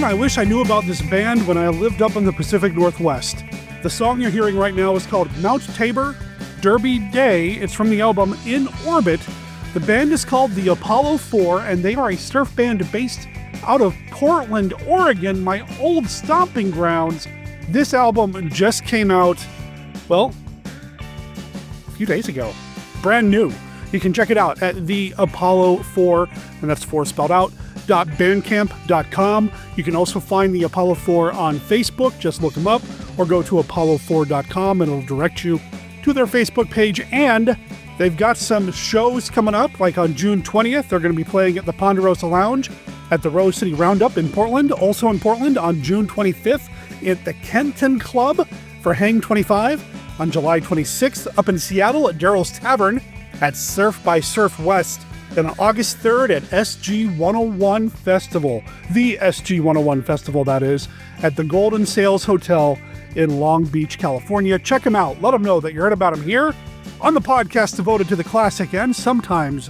Man, I wish I knew about this band when I lived up in the Pacific Northwest. The song you're hearing right now is called Mount Tabor Derby Day. It's from the album In Orbit. The band is called the Apollo 4, and they are a surf band based out of Portland, Oregon, my old stomping grounds. This album just came out, well, a few days ago. Brand new. You can check it out at the Apollo 4, and that's 4 spelled out, .bandcamp.com. You can also find the Apollo 4 on Facebook. Just look them up, or go to apollo4.com and it'll direct you to their Facebook page. And they've got some shows coming up, like on June 20th. They're going to be playing at the Ponderosa Lounge at the Rose City Roundup in Portland. Also in Portland on June 25th at the Kenton Club for Hang 25. On July 26th up in Seattle at Daryl's Tavern at Surf by Surf West. And on August 3rd at SG 101 Festival, the SG 101 Festival, that is, at the Golden Sails Hotel in Long Beach, California. Check them out. Let them know that you heard about them here on the podcast devoted to the classic and sometimes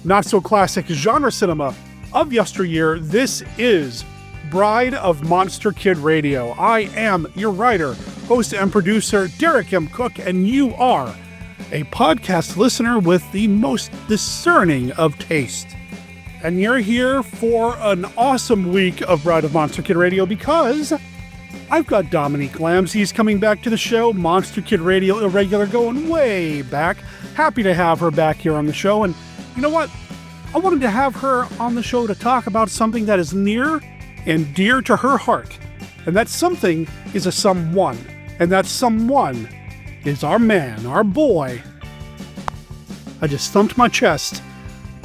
not so classic genre cinema of yesteryear. This is Bride of Monster Kid Radio. I am your writer, host, and producer, Derek M. Cook, and you are a podcast listener with the most discerning of taste. And you're here for an awesome week of Bride of Monster Kid Radio because I've got Dominique Lamssies coming back to the show, Monster Kid Radio irregular going way back. Happy to have her back here on the show. And you know what? I wanted to have her on the show to talk about something that is near and dear to her heart. And that something is a someone. And that someone is our man, our boy. I just thumped my chest.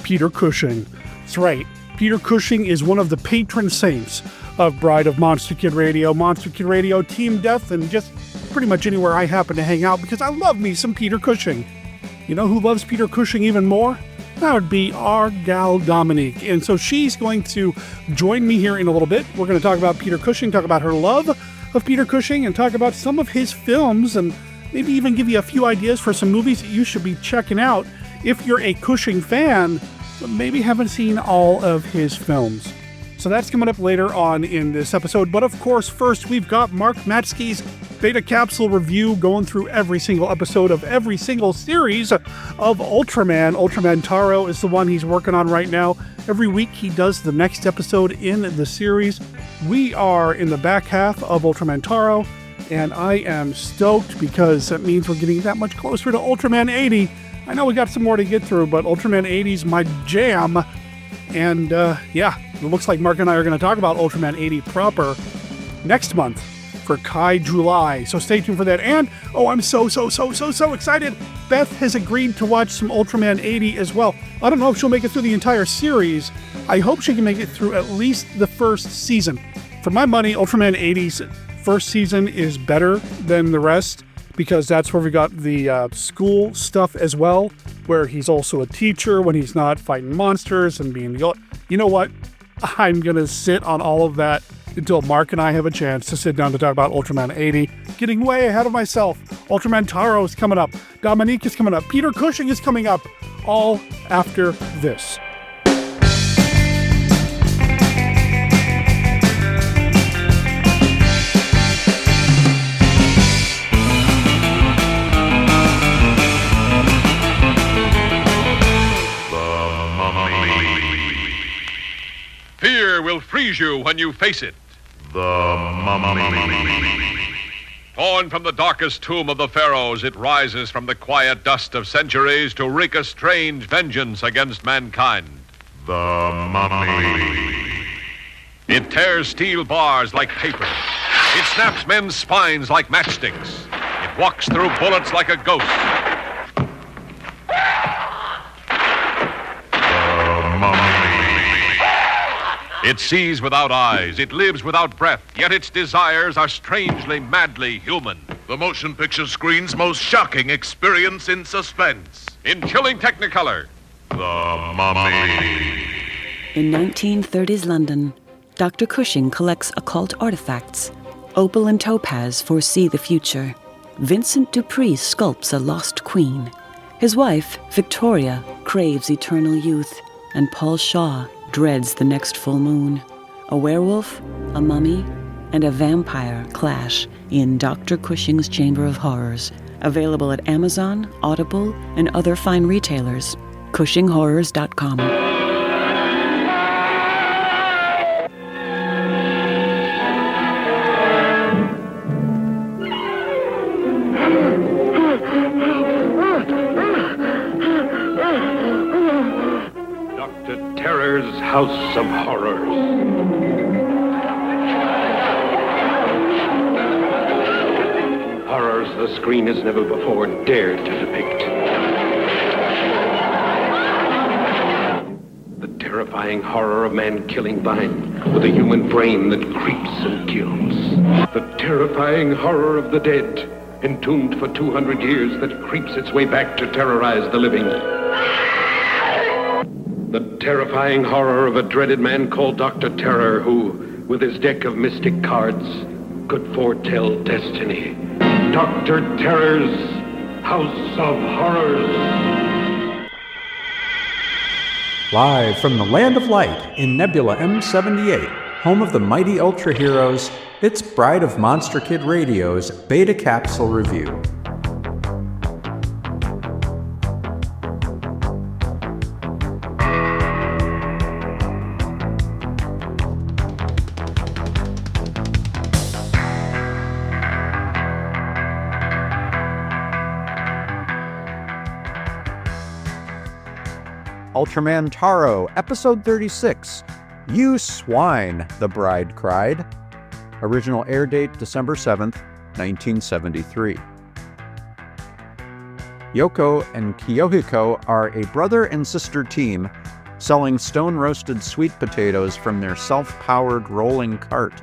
Peter Cushing. That's right. Peter Cushing is one of the patron saints of Bride of Monster Kid Radio, Team Death, and just pretty much anywhere I happen to hang out because I love me some Peter Cushing. You know who loves Peter Cushing even more? That would be our gal Dominique. And so she's going to join me here in a little bit. We're going to talk about Peter Cushing, talk about her love of Peter Cushing, and talk about some of his films, and maybe even give you a few ideas for some movies that you should be checking out if you're a Cushing fan, but maybe haven't seen all of his films. So that's coming up later on in this episode. But of course, first we've got Mark Matsky's Beta Capsule review, going through every single episode of every single series of Ultraman. Ultraman Taro is the one he's working on right now. Every week he does the next episode in the series. We are in the back half of Ultraman Taro, and I am stoked because that means we're getting that much closer to Ultraman 80. I know we got some more to get through, but Ultraman 80 is my jam. And it looks like Mark and I are going to talk about Ultraman 80 proper next month for Kai July. So stay tuned for that. And, I'm so excited. Beth has agreed to watch some Ultraman 80 as well. I don't know if she'll make it through the entire series. I hope she can make it through at least the first season. For my money, Ultraman 80's first season is better than the rest because that's where we got the school stuff as well, where he's also a teacher when he's not fighting monsters and being the... You know what? I'm going to sit on all of that until Mark and I have a chance to sit down to talk about Ultraman 80. Getting way ahead of myself. Ultraman Taro is coming up. Dominique is coming up. Peter Cushing is coming up. All after this. Fear will freeze you when you face it. The Mummy. Torn from the darkest tomb of the pharaohs, it rises from the quiet dust of centuries to wreak a strange vengeance against mankind. The Mummy. It tears steel bars like paper. It snaps men's spines like matchsticks. It walks through bullets like a ghost. The Mummy. It sees without eyes, it lives without breath, yet its desires are strangely, madly human. The motion picture screen's most shocking experience in suspense. In chilling Technicolor, The Mummy. In 1930s London, Dr. Cushing collects occult artifacts. Opal and topaz foresee the future. Vincent Dupree sculpts a lost queen. His wife, Victoria, craves eternal youth, and Paul Shaw dreads the next full moon. A werewolf a mummy, and a vampire clash in Dr. Cushing's Chamber of Horrors. Available at Amazon, Audible, and other fine retailers. CushingHorrors.com. Dr. Terror's House of Horrors. Horrors the screen has never before dared to depict. The terrifying horror of man killing vine with a human brain that creeps and kills. The terrifying horror of the dead, entombed for 200 years, that creeps its way back to terrorize the living. The terrifying horror of a dreaded man called Dr. Terror, who, with his deck of mystic cards, could foretell destiny. Dr. Terror's House of Horrors. Live from the Land of Light in Nebula M78, home of the mighty Ultra Heroes, it's Bride of Monster Kid Radio's Beta Capsule Review. Ultraman Taro, Episode 36, You Swine, the Bride Cried. Original air date December 7th, 1973. Yoko and Kiyohiko are a brother and sister team selling stone-roasted sweet potatoes from their self-powered rolling cart.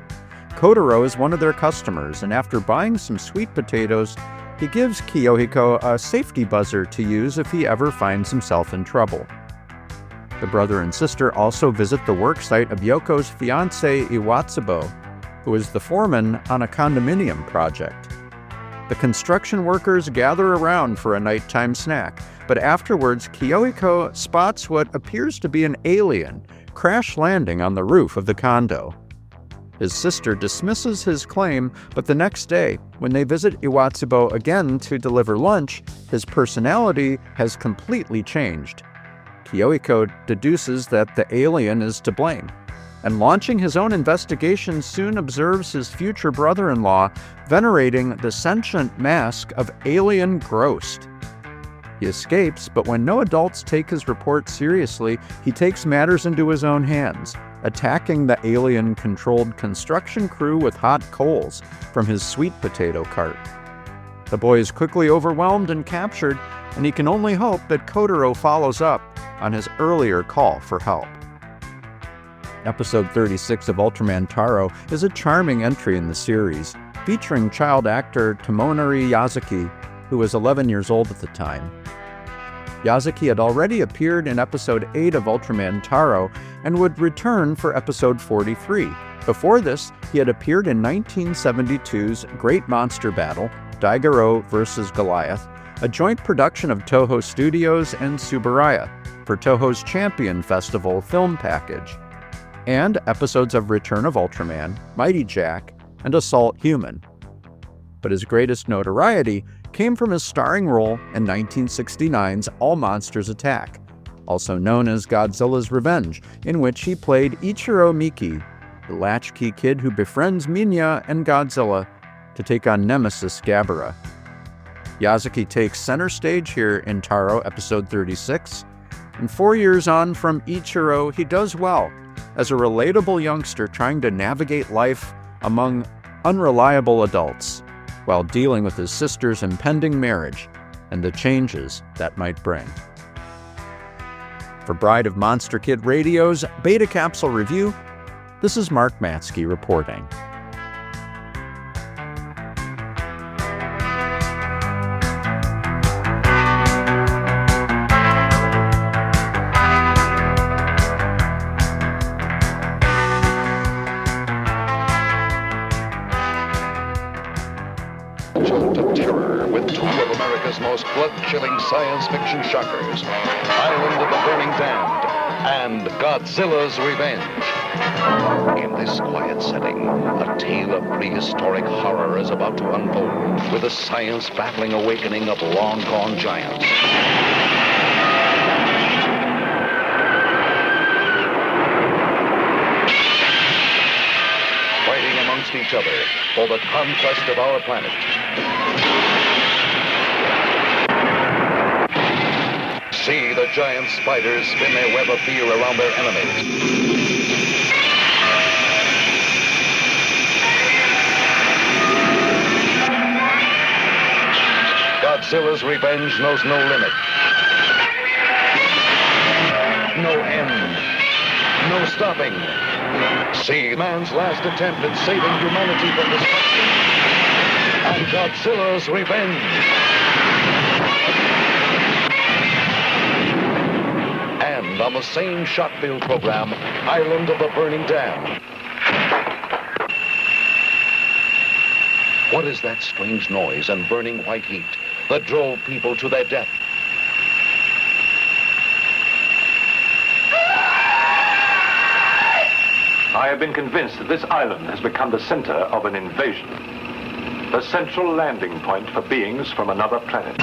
Kotaro is one of their customers, and after buying some sweet potatoes, he gives Kiyohiko a safety buzzer to use if he ever finds himself in trouble. The brother and sister also visit the worksite of Yoko's fiancé Iwatsubo, who is the foreman on a condominium project. The construction workers gather around for a nighttime snack, but afterwards Kiyohiko spots what appears to be an alien crash landing on the roof of the condo. His sister dismisses his claim, but the next day, when they visit Iwatsubo again to deliver lunch, his personality has completely changed. Kiyohiko deduces that the alien is to blame, and launching his own investigation soon observes his future brother-in-law venerating the sentient mask of Alien Ghost. He escapes, but when no adults take his report seriously, he takes matters into his own hands, attacking the alien-controlled construction crew with hot coals from his sweet potato cart. The boy is quickly overwhelmed and captured, and he can only hope that Kotaro follows up on his earlier call for help. Episode 36 of Ultraman Taro is a charming entry in the series, featuring child actor Tomonori Yazaki, who was 11 years old at the time. Yazaki had already appeared in Episode 8 of Ultraman Taro and would return for Episode 43. Before this, he had appeared in 1972's Great Monster Battle, Daigoro vs. Goliath, a joint production of Toho Studios and Tsuburaya for Toho's Champion Festival film package, and episodes of Return of Ultraman, Mighty Jack, and Assault Human. But his greatest notoriety came from his starring role in 1969's All Monsters Attack, also known as Godzilla's Revenge, in which he played Ichiro Miki, the latchkey kid who befriends Minya and Godzilla to take on Nemesis Gabara. Yazaki takes center stage here in Taro Episode 36, and 4 years on from Ichiro, he does well as a relatable youngster trying to navigate life among unreliable adults while dealing with his sister's impending marriage and the changes that might bring. For Bride of Monster Kid Radio's Beta Capsule Review, this is Mark Matsky reporting. Jolt of terror with two of America's most blood-chilling science fiction shockers, Island of the Burning Damned and Godzilla's Revenge. In this quiet setting, a tale of prehistoric horror is about to unfold with the science-baffling awakening of long-gone giants. Fighting amongst each other for the conquest of our planet. See the giant spiders spin their web of fear around their enemies. Godzilla's Revenge knows no limit. No end. No stopping. See man's last attempt at saving humanity from destruction. And Godzilla's Revenge. And on the same shot-filled program, Island of the Burning Dam. What is that strange noise and burning white heat that drove people to their death? I have been convinced that this island has become the center of an invasion. The central landing point for beings from another planet.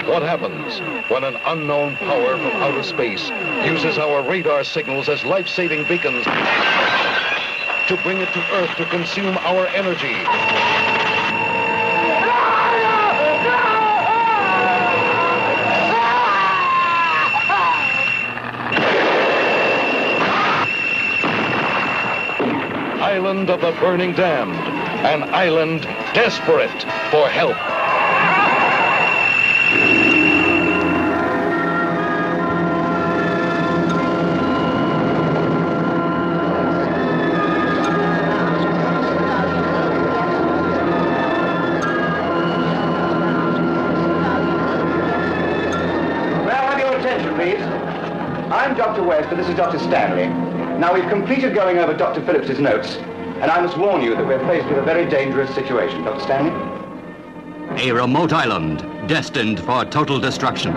What happens when an unknown power from outer space uses our radar signals as life-saving beacons to bring it to Earth to consume our energy? Island of the Burning Damned, an island desperate for help. I'm Dr. West, and this is Dr. Stanley. Now, we've completed going over Dr. Phillips's notes, and I must warn you that we're faced with a very dangerous situation. Dr. Stanley? A remote island destined for total destruction.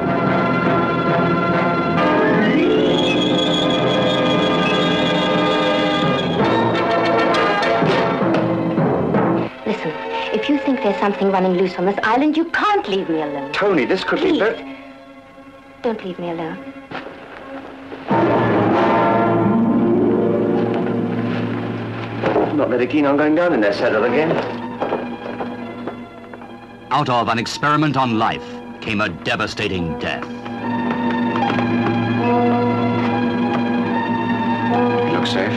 Listen, if you think there's something running loose on this island, you can't leave me alone. Tony, this could be... Don't leave me alone. Not very keen on going down in their saddle again. Out of an experiment on life came a devastating death. You look safe.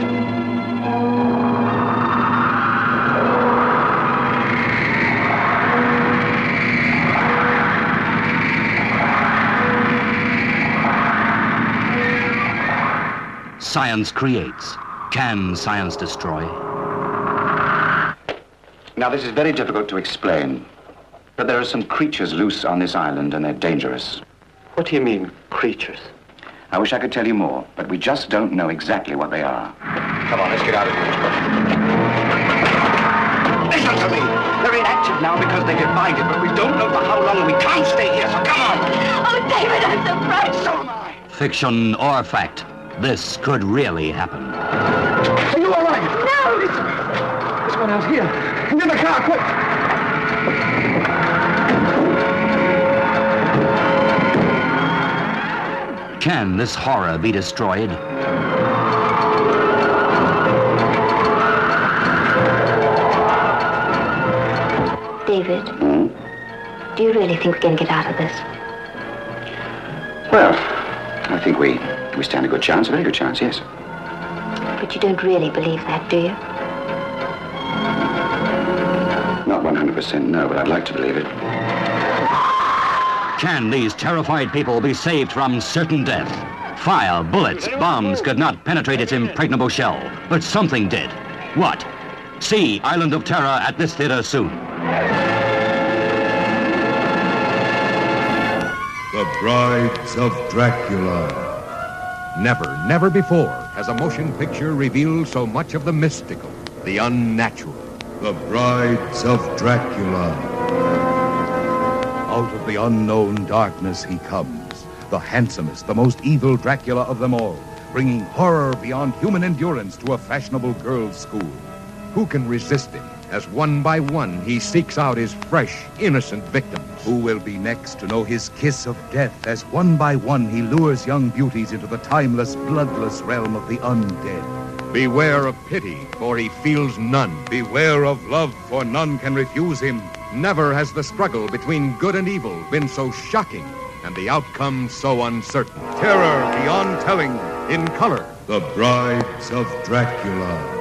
Science creates. Can science destroy? Now, this is very difficult to explain, but there are some creatures loose on this island, and they're dangerous. What do you mean, creatures? I wish I could tell you more, but we just don't know exactly what they are. Come on, let's get out of here. Listen to me! They're inactive now because they defined it, but we don't know for how long, and we can't stay here, so come on! Oh, David, I'm so frightened! So am I! Fiction or fact, this could really happen. Are you all right? No! There's one out here. In the car, quick! Can this horror be destroyed? David, do you really think we can get out of this? Well, I think we stand a good chance, a very good chance, yes. But you don't really believe that, do you? Not 100% no, but I'd like to believe it. Can these terrified people be saved from certain death? Fire, bullets, bombs could not penetrate its impregnable shell, but something did. What? See Island of Terror at this theater soon. The Brides of Dracula. Never before has a motion picture revealed so much of the mystical, the unnatural, The Brides of Dracula. Out of the unknown darkness he comes, the handsomest, the most evil Dracula of them all, bringing horror beyond human endurance to a fashionable girls' school. Who can resist him as one by one he seeks out his fresh, innocent victims? Who will be next to know his kiss of death as one by one he lures young beauties into the timeless, bloodless realm of the undead? Beware of pity, for he feels none. Beware of love, for none can refuse him. Never has the struggle between good and evil been so shocking and the outcome so uncertain. Terror beyond telling in color. The Brides of Dracula.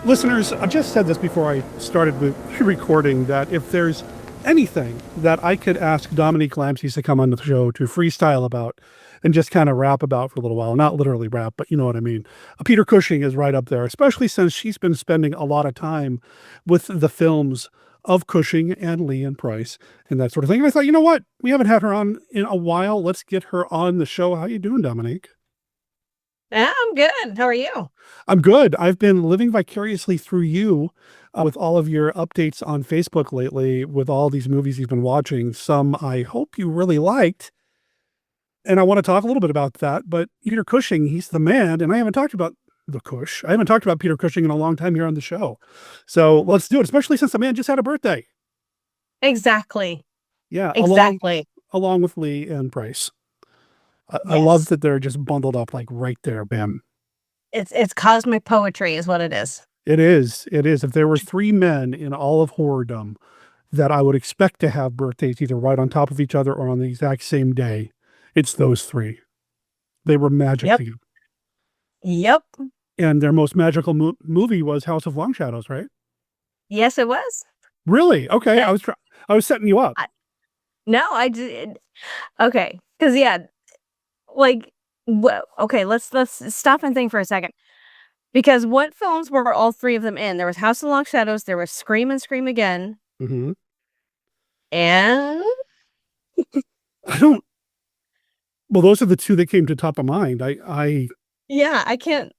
Listeners, I just said this before I started with recording, that if there's anything that I could ask Dominique Lamssies to come on the show to freestyle about and just kind of rap about for a little while, not literally rap, but you know what I mean. Peter Cushing is right up there, especially since she's been spending a lot of time with the films of Cushing and Lee and Price and that sort of thing. And I thought, you know what? We haven't had her on in a while. Let's get her on the show. How you doing, Dominique? Yeah, I'm good. How are you? I'm good. I've been living vicariously through you with all of your updates on Facebook lately with all these movies you've been watching. Some I hope you really liked. And I want to talk a little bit about that. But Peter Cushing, he's the man. And I haven't talked about I haven't talked about Peter Cushing in a long time here on the show. So let's do it, especially since the man just had a birthday. Exactly. Yeah. Exactly. Along with Lee and Price. Yes. I love that they're just bundled up like right there, bam. It's cosmic poetry is what it is. It is. It is. If there were three men in all of horrordom that I would expect to have birthdays either right on top of each other or on the exact same day, it's those three. They were magic Yep. together. Yep. And their most magical movie was House of Long Shadows, right? Yes, it was. Really? Okay. Yeah. I was setting you up. No, I did. Okay. Because, yeah, like, okay, let's stop and think for a second. Because what films were all three of them in? There was House of Long Shadows, there was Scream and Scream Again, Mm-hmm. and Well, those are the two that came to top of mind. yeah, I can't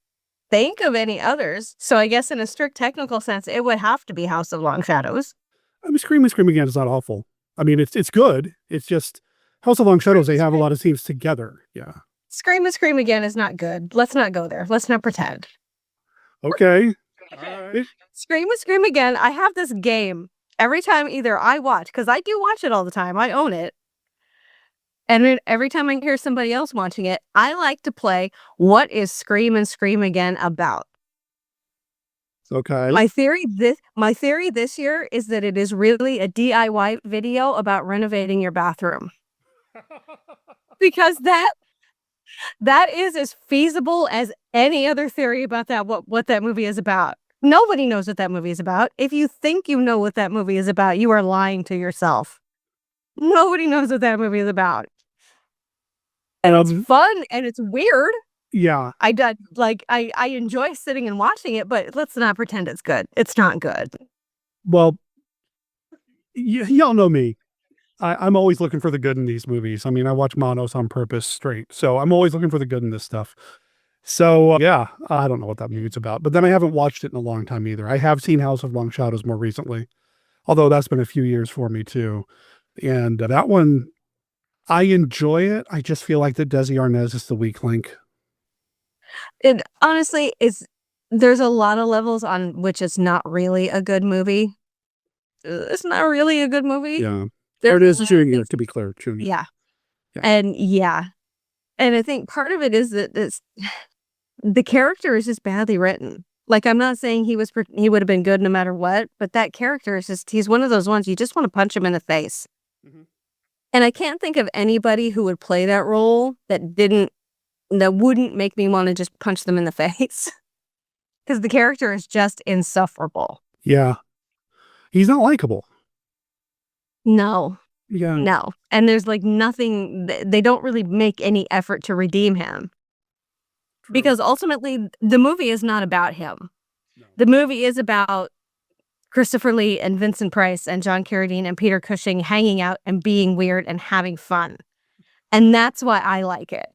think of any others. So I guess in a strict technical sense, it would have to be House of Long Shadows. I mean, Scream and Scream Again is not awful. I mean, it's good. It's just House of Long Shadows, they have a lot of scenes together. Yeah. Scream and Scream Again is not good. Let's not go there. Let's not pretend. Okay. All right. Scream and Scream Again, I have this game. Every time either I watch, because I do watch it all the time. I own it. And then every time I hear somebody else watching it, I like to play, what is Scream and Scream Again about? Okay. My theory this year is that it is really a DIY video about renovating your bathroom. Because that is as feasible as any other theory about that, what that movie is about. Nobody knows what that movie is about. If you think you know what that movie is about, you are lying to yourself. Nobody knows what that movie is about. And it's fun and it's weird. Yeah. I enjoy sitting and watching it, but let's not pretend it's good. It's not good. Well, y'all know me. I'm always looking for the good in these movies. I mean, I watch Monos on purpose straight. So I'm always looking for the good in this stuff. So, yeah, I don't know what that movie's about. But then I haven't watched it in a long time either. I have seen House of Long Shadows more recently, although that's been a few years for me too. And that one, I enjoy it. I just feel like that Desi Arnaz is the weak link. It honestly is. There's a lot of levels on which it's not really a good movie. It's not really a good movie. Yeah. There it is, chewing it, to be clear. Chewing it. Yeah. Yeah. And I think part of it is that the character is just badly written. Like, I'm not saying he would have been good no matter what, but that character is just, he's one of those ones you just want to punch him in the face. Mm-hmm. And I can't think of anybody who would play that role that wouldn't make me want to just punch them in the face. Because the character is just insufferable. Yeah. He's not likable. No. Yeah. No. And there's like nothing, they don't really make any effort to redeem him. True. Because ultimately, the movie is not about him. No. The movie is about Christopher Lee and Vincent Price and John Carradine and Peter Cushing hanging out and being weird and having fun. And that's why I like it.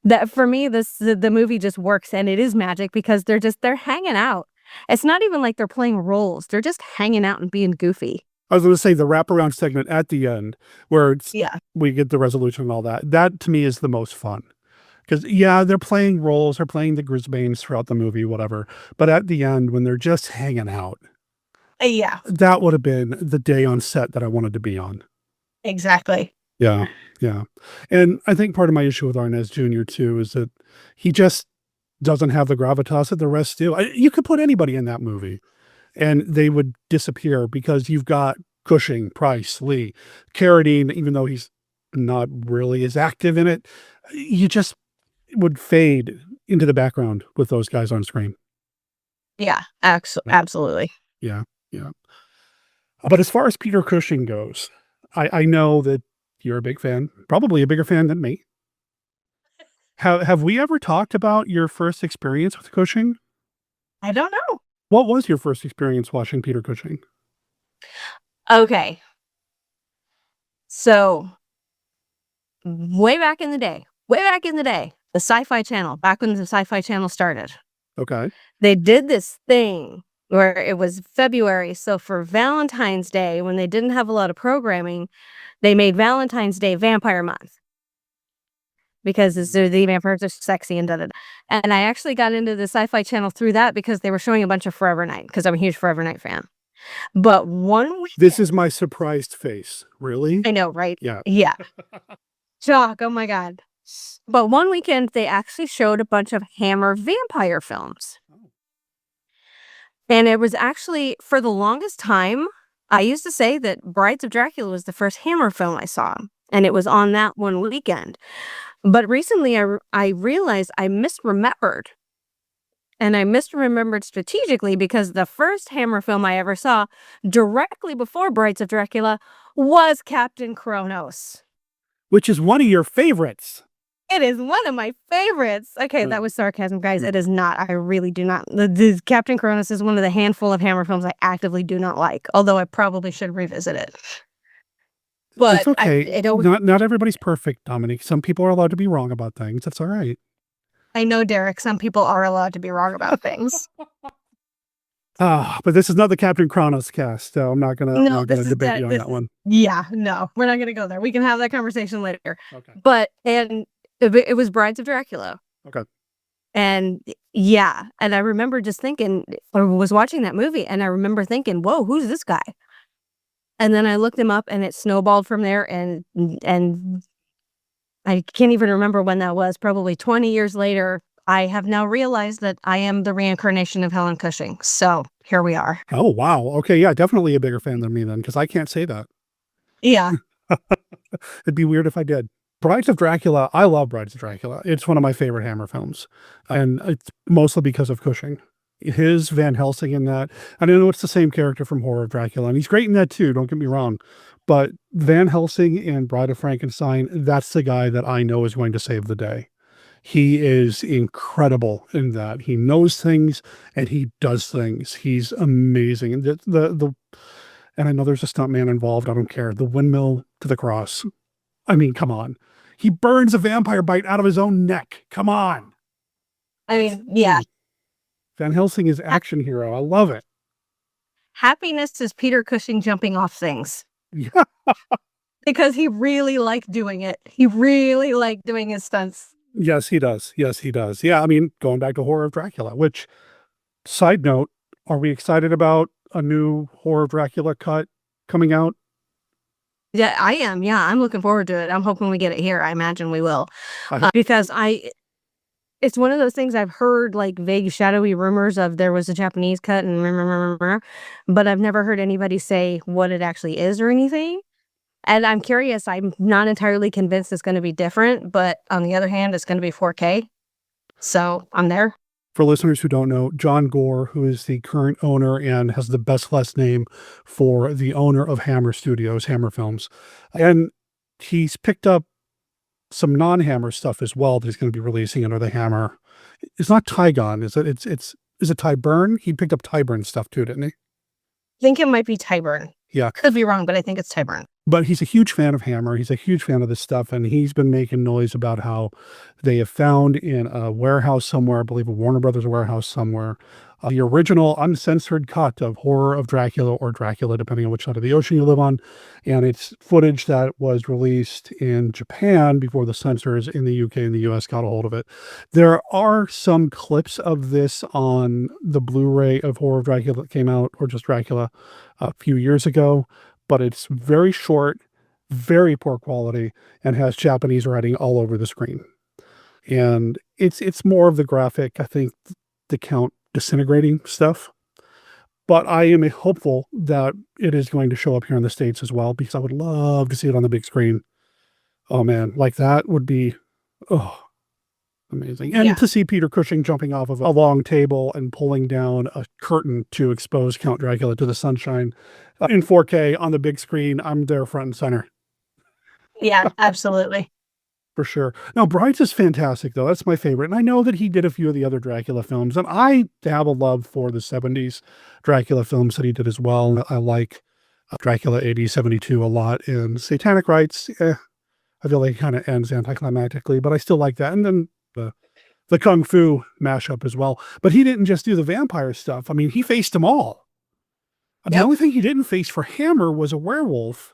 That for me, the movie just works and it is magic because they're hanging out It's not even like they're playing roles. They're just hanging out and being goofy. I was going to say the wraparound segment at the end where we get the resolution and all that. That to me is the most fun. Because, they're playing roles, they're playing the Grisbanes throughout the movie, whatever. But at the end, when they're just hanging out, that would have been the day on set that I wanted to be on. Exactly. Yeah. And I think part of my issue with Arnaz Jr. too is that he just doesn't have the gravitas that the rest do. You could put anybody in that movie and they would disappear because you've got Cushing, Price, Lee, Carradine, even though he's not really as active in it, you just would fade into the background with those guys on screen. Yeah, absolutely. Yeah. But as far as Peter Cushing goes, I know that you're a big fan, probably a bigger fan than me. Have we ever talked about your first experience with Cushing? I don't know. What was your first experience watching Peter Cushing? Okay. So, way back in the day, the Sci-Fi Channel, back when the Sci-Fi Channel started. Okay. They did this thing where it was February. So for Valentine's Day, when they didn't have a lot of programming, they made Valentine's Day Vampire Month. Because the vampires are sexy and da-da-da. And I actually got into the Sci-Fi Channel through that because they were showing a bunch of Forever Night, because I'm a huge Forever Night fan. But one weekend... This is my surprised face. Really? I know, right? Yeah. Shock. Oh my God. But one weekend, they actually showed a bunch of Hammer vampire films. And it was actually, for the longest time, I used to say that Brides of Dracula was the first Hammer film I saw. And it was on that one weekend. But recently, I realized I misremembered. And I misremembered strategically because the first Hammer film I ever saw, directly before Brides of Dracula, was Captain Kronos. Which is one of your favorites. It is one of my favorites. Okay, that was sarcasm, guys. It is not. I really do not. The Captain Kronos is one of the handful of Hammer films I actively do not like, although I probably should revisit it. But it's okay. Not everybody's perfect, Dominique. Some people are allowed to be wrong about things. That's all right. I know, Derek. Some people are allowed to be wrong about things. But this is not the Captain Kronos cast, so I'm not gonna debate you on that one. Yeah, no, we're not gonna go there. We can have that conversation later. Okay. But it was Brides of Dracula. Okay. And and I remember just thinking, I was watching that movie, and I remember thinking, "Whoa, who's this guy?" And then I looked him up, and it snowballed from there, and I can't even remember when that was. Probably 20 years later, I have now realized that I am the reincarnation of Helen Cushing. So here we are. Oh, wow. Okay, yeah, definitely a bigger fan than me then, because I can't say that. Yeah. It'd be weird if I did. Brides of Dracula, I love Brides of Dracula. It's one of my favorite Hammer films, and it's mostly because of Cushing. His Van Helsing in that. I know it's the same character from Horror of Dracula, and he's great in that too, don't get me wrong. But Van Helsing in Bride of Frankenstein, that's the guy that I know is going to save the day. He is incredible in that. He knows things and he does things. He's amazing. And and I know there's a stuntman involved. I don't care. The windmill to the cross. I mean, come on. He burns a vampire bite out of his own neck. Come on. I mean, yeah. Van Helsing is action hero. I love it. Happiness is Peter Cushing jumping off things. Yeah. Because he really liked doing it. He really liked doing his stunts. Yes, he does. Yes, he does. Yeah, I mean, going back to Horror of Dracula, which, side note, are we excited about a new Horror of Dracula cut coming out? Yeah, I am. Yeah, I'm looking forward to it. I'm hoping we get it here. I imagine we will. Because it's one of those things I've heard, like, vague, shadowy rumors of there was a Japanese cut, but I've never heard anybody say what it actually is or anything. And I'm curious. I'm not entirely convinced it's going to be different, but on the other hand, it's going to be 4K. So I'm there. For listeners who don't know, John Gore, who is the current owner and has the best last name for the owner of Hammer Studios, Hammer Films, and he's picked up some non-Hammer stuff as well that he's going to be releasing under the Hammer. It's not Tygon, is it? Is it Tyburn? He picked up Tyburn stuff too, didn't he? I think it might be Tyburn. Yeah. Could be wrong, but I think it's Tyburn. But he's a huge fan of Hammer. He's a huge fan of this stuff. And he's been making noise about how they have found in a warehouse somewhere, I believe a Warner Brothers warehouse somewhere, the original uncensored cut of Horror of Dracula or Dracula, depending on which side of the ocean you live on. And it's footage that was released in Japan before the censors in the UK and the US got a hold of it. There are some clips of this on the Blu-ray of Horror of Dracula that came out, or just Dracula, a few years ago, but it's very short, very poor quality, and has Japanese writing all over the screen. And it's more of the graphic, I think, the Count disintegrating stuff. But I am hopeful that it is going to show up here in the States as well, because I would love to see it on the big screen. Oh man, like that would be, amazing. And to see Peter Cushing jumping off of a long table and pulling down a curtain to expose Count Dracula to the sunshine in 4K on the big screen, I'm there front and center. Yeah, absolutely. For sure. Now, Brides is fantastic, though. That's my favorite. And I know that he did a few of the other Dracula films. And I have a love for the 70s Dracula films that he did as well. I like Dracula AD 72 a lot. And Satanic Rites, I feel like it kind of ends anticlimactically, but I still like that. And then the Kung Fu mashup as well. But he didn't just do the vampire stuff. I mean, he faced them all. The only thing he didn't face for Hammer was a werewolf.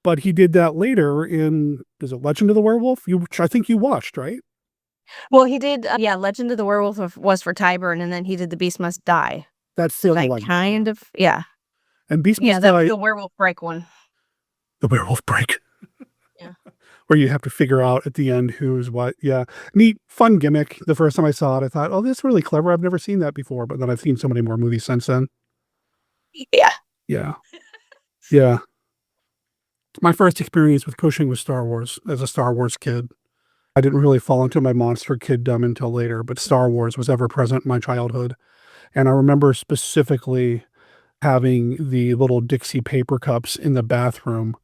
But he did that later in, is it Legend of the Werewolf? Which I think you watched, right? Well, he did, Legend of the Werewolf was for Tyburn, and then he did The Beast Must Die. That's the other one. Kind of, yeah. And Beast Must Die. Yeah, the Werewolf Break one. The Werewolf Break. Yeah. Where you have to figure out at the end who's what. Yeah. Neat, fun gimmick. The first time I saw it, I thought, oh, that's really clever. I've never seen that before. But then I've seen so many more movies since then. Yeah. Yeah. Yeah. My first experience with Cushing was Star Wars as a Star Wars kid. I didn't really fall into my monster kiddom until later, but Star Wars was ever present in my childhood. And I remember specifically having the little Dixie paper cups in the bathroom.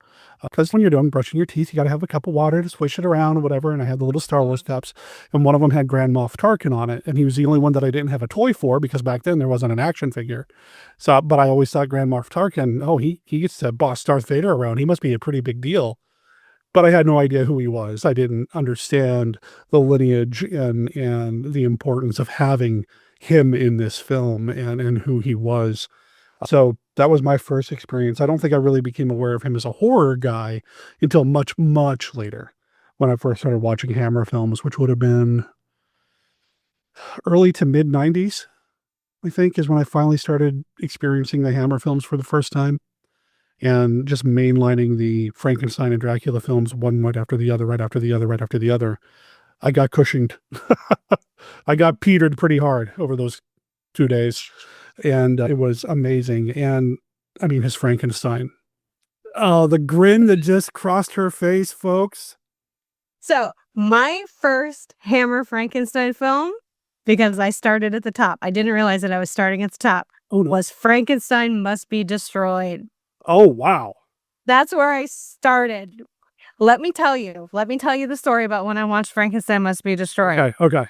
Because when you're done brushing your teeth, you got to have a cup of water to swish it around or whatever. And I had the little Star Wars cups, and one of them had Grand Moff Tarkin on it. And he was the only one that I didn't have a toy for, because back then there wasn't an action figure. So, but I always thought Grand Moff Tarkin, oh, he gets to boss Darth Vader around. He must be a pretty big deal. But I had no idea who he was. I didn't understand the lineage and the importance of having him in this film and who he was. So that was my first experience. I don't think I really became aware of him as a horror guy until much, much later, when I first started watching Hammer films, which would have been early to mid 90s, I think, is when I finally started experiencing the Hammer films for the first time, and just mainlining the Frankenstein and Dracula films one right after the other, right after the other, right after the other. I got Cushinged. I got petered pretty hard over those 2 days. And it was amazing. And I mean, his Frankenstein. Oh, the grin that just crossed her face, folks. So my first Hammer Frankenstein film, because I started at the top, I didn't realize that I was starting at the top, was Frankenstein Must Be Destroyed. Oh, wow. That's where I started. Let me tell you the story about when I watched Frankenstein Must Be Destroyed. Okay.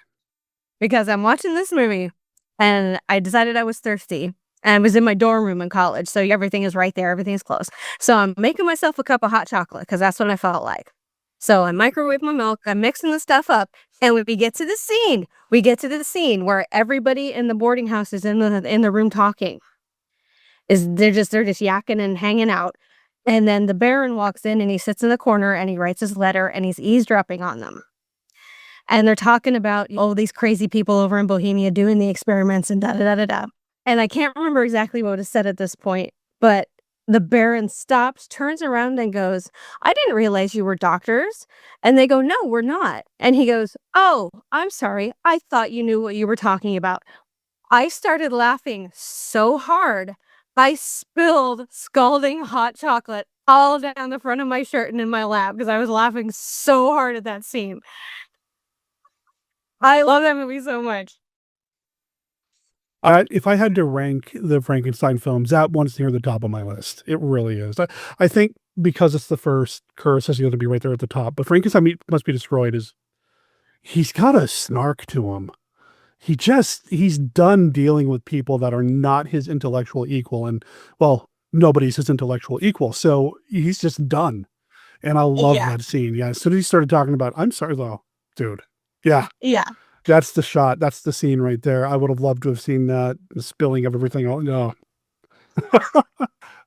Because I'm watching this movie, and I decided I was thirsty, and I was in my dorm room in college, so everything is right there, everything is close. So I'm making myself a cup of hot chocolate, because that's what I felt like. So I microwave my milk, I'm mixing the stuff up, and we get to the scene. We get to the scene where everybody in the boarding house is in the room talking. They're just yakking and hanging out. And then the Baron walks in, and he sits in the corner, and he writes his letter, and he's eavesdropping on them. And they're talking about, these crazy people over in Bohemia doing the experiments and da-da-da-da-da. And I can't remember exactly what is said at this point, but the Baron stops, turns around and goes, I didn't realize you were doctors. And they go, no, we're not. And he goes, oh, I'm sorry. I thought you knew what you were talking about. I started laughing so hard, I spilled scalding hot chocolate all down the front of my shirt and in my lap because I was laughing so hard at that scene. I love that movie so much. If I had to rank the Frankenstein films, that one's near the top of my list. It really is. I think because it's the first, Curse is going to be right there at the top. But Frankenstein Must Be Destroyed he's got a snark to him. He's done dealing with people that are not his intellectual equal. And, well, nobody's his intellectual equal. So he's just done. And I love that scene. Yeah. As soon as he started talking about, I'm sorry, though, dude. Yeah. Yeah. That's the shot. That's the scene right there. I would have loved to have seen that, the spilling of everything. Oh, no.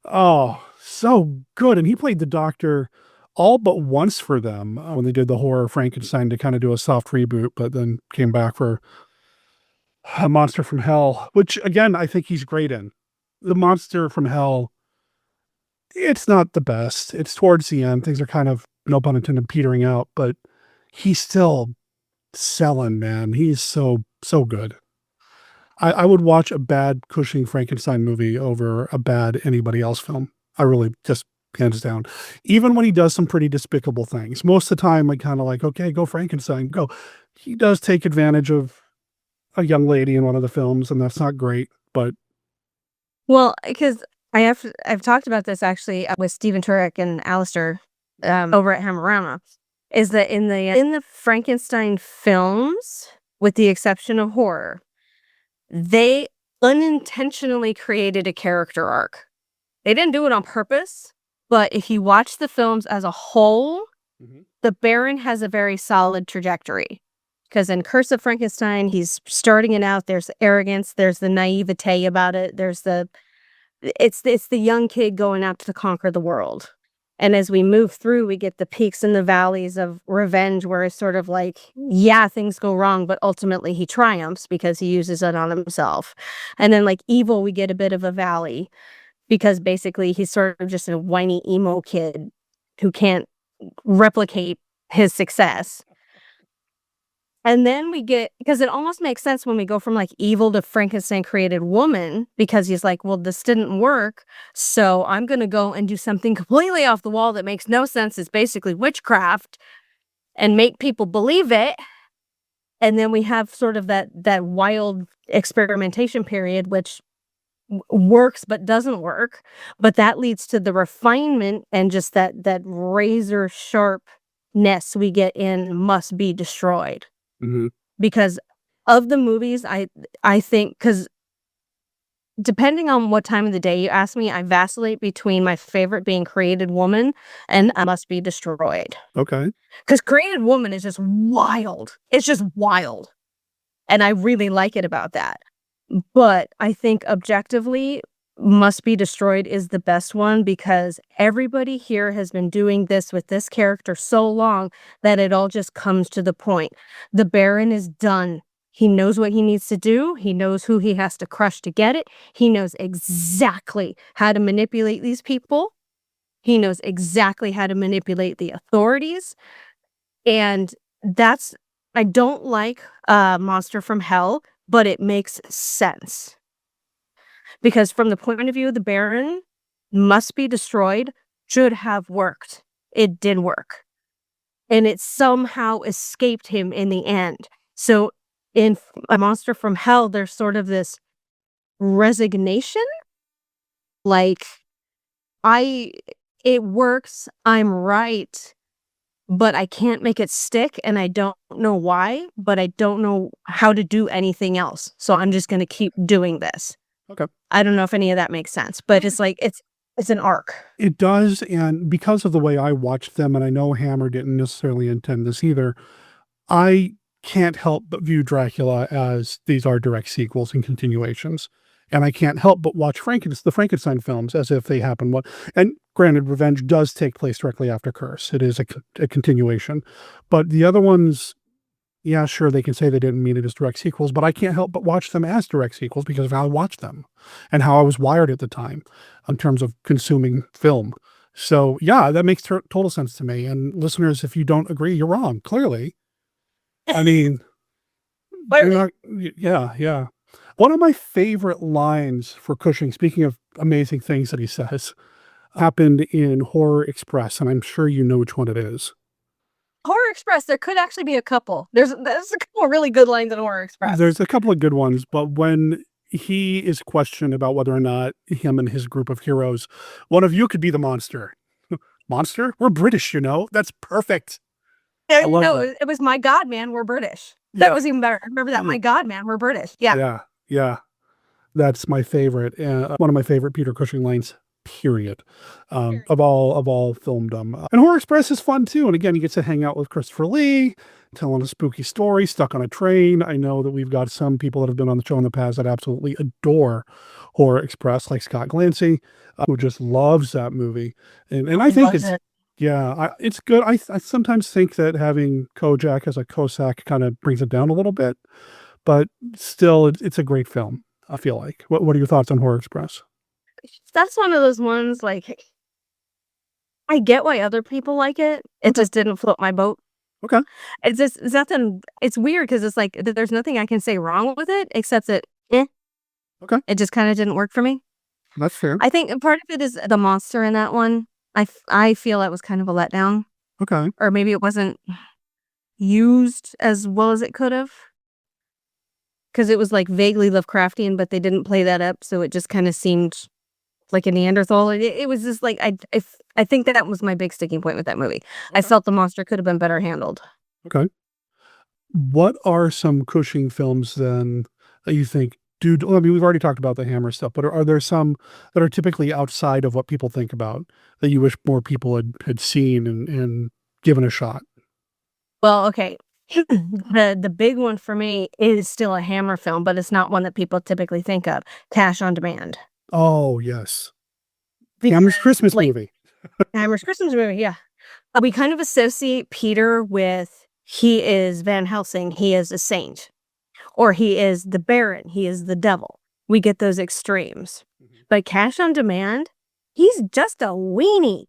Oh, so good. And he played the doctor all but once for them when they did the horror Frankenstein to kind of do a soft reboot, but then came back for A Monster from Hell, which again, I think he's great in. The Monster from Hell, it's not the best. It's towards the end. Things are kind of, no pun intended, petering out, but he's still selling, man. He's so good. I would watch a bad Cushing Frankenstein movie over a bad anybody else film. I really, just hands down. Even when he does some pretty despicable things. Most of the time, I kind of like, okay, go Frankenstein, go. He does take advantage of a young lady in one of the films, and that's not great, but Well, because I've talked about this actually with Stephen Turek and Alistair over at Hammerama, is that in the Frankenstein films, with the exception of horror, they unintentionally created a character arc. They didn't do it on purpose, but if you watch the films as a whole, the Baron has a very solid trajectory. Because in Curse of Frankenstein, he's starting it out. There's the arrogance, there's the naivete about it, it's the young kid going out to conquer the world. And as we move through, we get the peaks and the valleys of revenge, where it's sort of like, yeah, things go wrong, but ultimately he triumphs because he uses it on himself. And then like evil, we get a bit of a valley because basically he's sort of just a whiny emo kid who can't replicate his success. And then we get, because it almost makes sense when we go from like evil to Frankenstein created woman, because he's like, well, this didn't work, so I'm going to go and do something completely off the wall that makes no sense. It's basically witchcraft and make people believe it. And then we have sort of that wild experimentation period, which works but doesn't work. But that leads to the refinement and just that razor sharpness we get in Must Be Destroyed. Because of the movies, I think, because depending on what time of the day you ask me, I vacillate between my favorite being Created Woman and Must Be Destroyed. okay. Because Created Woman is just wild. It's just wild. And I really like it about that. But I think objectively, Must Be Destroyed is the best one, because everybody here has been doing this with this character so long that it all just comes to the point. The Baron is done. He knows what he needs to do. He knows who he has to crush to get it. He knows exactly how to manipulate these people. He knows exactly how to manipulate the authorities. And I don't like Monster from Hell, but it makes sense. Because from the point of view of the Baron, Must Be Destroyed should have worked. It did work. And it somehow escaped him in the end. So in A Monster from Hell, there's sort of this resignation. Like, it works, I'm right, but I can't make it stick, and I don't know why, but I don't know how to do anything else. So I'm just going to keep doing this. Okay. I don't know if any of that makes sense, but it's like, it's an arc. It does, and because of the way I watched them, and I know Hammer didn't necessarily intend this either, I can't help but view Dracula as these are direct sequels and continuations. And I can't help but watch the Frankenstein films as if they happen. And granted, Revenge does take place directly after Curse. It is a continuation. But the other ones, yeah, sure, they can say they didn't mean it as direct sequels, but I can't help but watch them as direct sequels because of how I watched them and how I was wired at the time in terms of consuming film. So, yeah, that makes total sense to me. And listeners, if you don't agree, you're wrong, clearly. I mean, yeah. One of my favorite lines for Cushing, speaking of amazing things that he says, happened in Horror Express, and I'm sure you know which one it is. Horror Express, there could actually be a couple. There's a couple of really good lines in Horror Express. There's a couple of good ones, but when he is questioned about whether or not him and his group of heroes, one of you could be the monster. Monster? We're British, you know? That's perfect. No, it was My God, Man, We're British. That was even better. I remember that. My God, Man, We're British. Yeah. Yeah. That's my favorite. One of my favorite Peter Cushing lines, period, of all filmdom. And Horror Express is fun too. And again, you get to hang out with Christopher Lee, telling a spooky story, stuck on a train. I know that we've got some people that have been on the show in the past that absolutely adore Horror Express, like Scott Glancy, who just loves that movie. And I think it's good. I sometimes think that having Kojak as a Cossack kind of brings it down a little bit, but still, it's a great film, I feel like. What are your thoughts on Horror Express? That's one of those ones, like, I get why other people like it. It just didn't float my boat. Okay. It's nothing. It's weird because it's like there's nothing I can say wrong with it except that Okay. it just kind of didn't work for me. That's fair. I think part of it is the monster in that one. I feel that was kind of a letdown. Okay. Or maybe it wasn't used as well as it could have. Because it was like vaguely Lovecraftian, but they didn't play that up, so it just kind of seemed like a Neanderthal. It was just like I think that was my big sticking point with that movie. I felt the monster could have been better handled. Okay. What are some Cushing films then that you think I mean, we've already talked about the Hammer stuff, but are there some that are typically outside of what people think about that you wish more people had seen and given a shot? Well, okay. The big one for me is still a Hammer film, but it's not one that people typically think of. Cash on Demand. Oh, yes. Hammer's Christmas movie. Hammer's Christmas movie, yeah. We kind of associate Peter with he is Van Helsing, he is a saint. Or he is the Baron, he is the devil. We get those extremes. But Cash on Demand, he's just a weenie.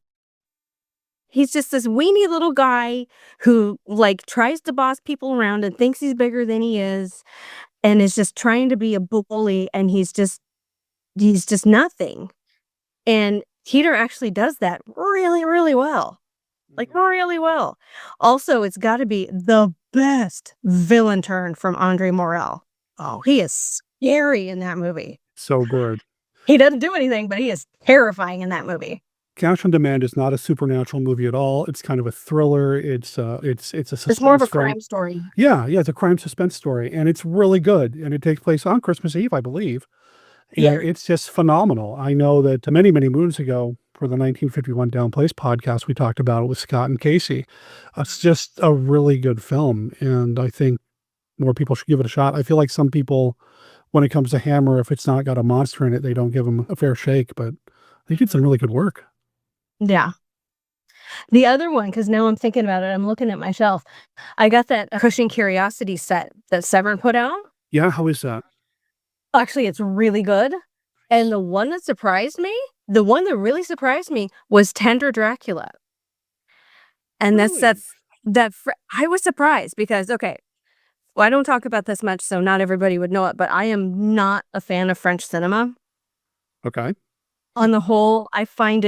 He's just this weenie little guy who like tries to boss people around and thinks he's bigger than he is and is just trying to be a bully, and he's just nothing. And Peter actually does that really, really well. Like really well. Also, it's got to be the best villain turn from Andre Morel. Oh, he is scary in that movie. So good. He doesn't do anything, but he is terrifying in that movie. Cash on Demand is not a supernatural movie at all. It's kind of a thriller. It's a suspense. It's more of a crime story. Yeah, it's a crime suspense story, and it's really good. And it takes place on Christmas Eve, I believe. Yeah, it's just phenomenal. I know that many, many moons ago, for the 1951 Down Place podcast, we talked about it with Scott and Casey. It's just a really good film, and I think more people should give it a shot. I feel like some people, when it comes to Hammer, if it's not got a monster in it, they don't give them a fair shake, but they did some really good work. Yeah. The other one, because now I'm thinking about it, I'm looking at my shelf. I got that Cushing Curiosity set that Severn put out. Yeah, how is that? Actually, it's really good. And the one that really surprised me was Tender Dracula. And Really? I was surprised because, okay, well, I don't talk about this much, so not everybody would know it, but I am not a fan of French cinema. Okay. On the whole, I find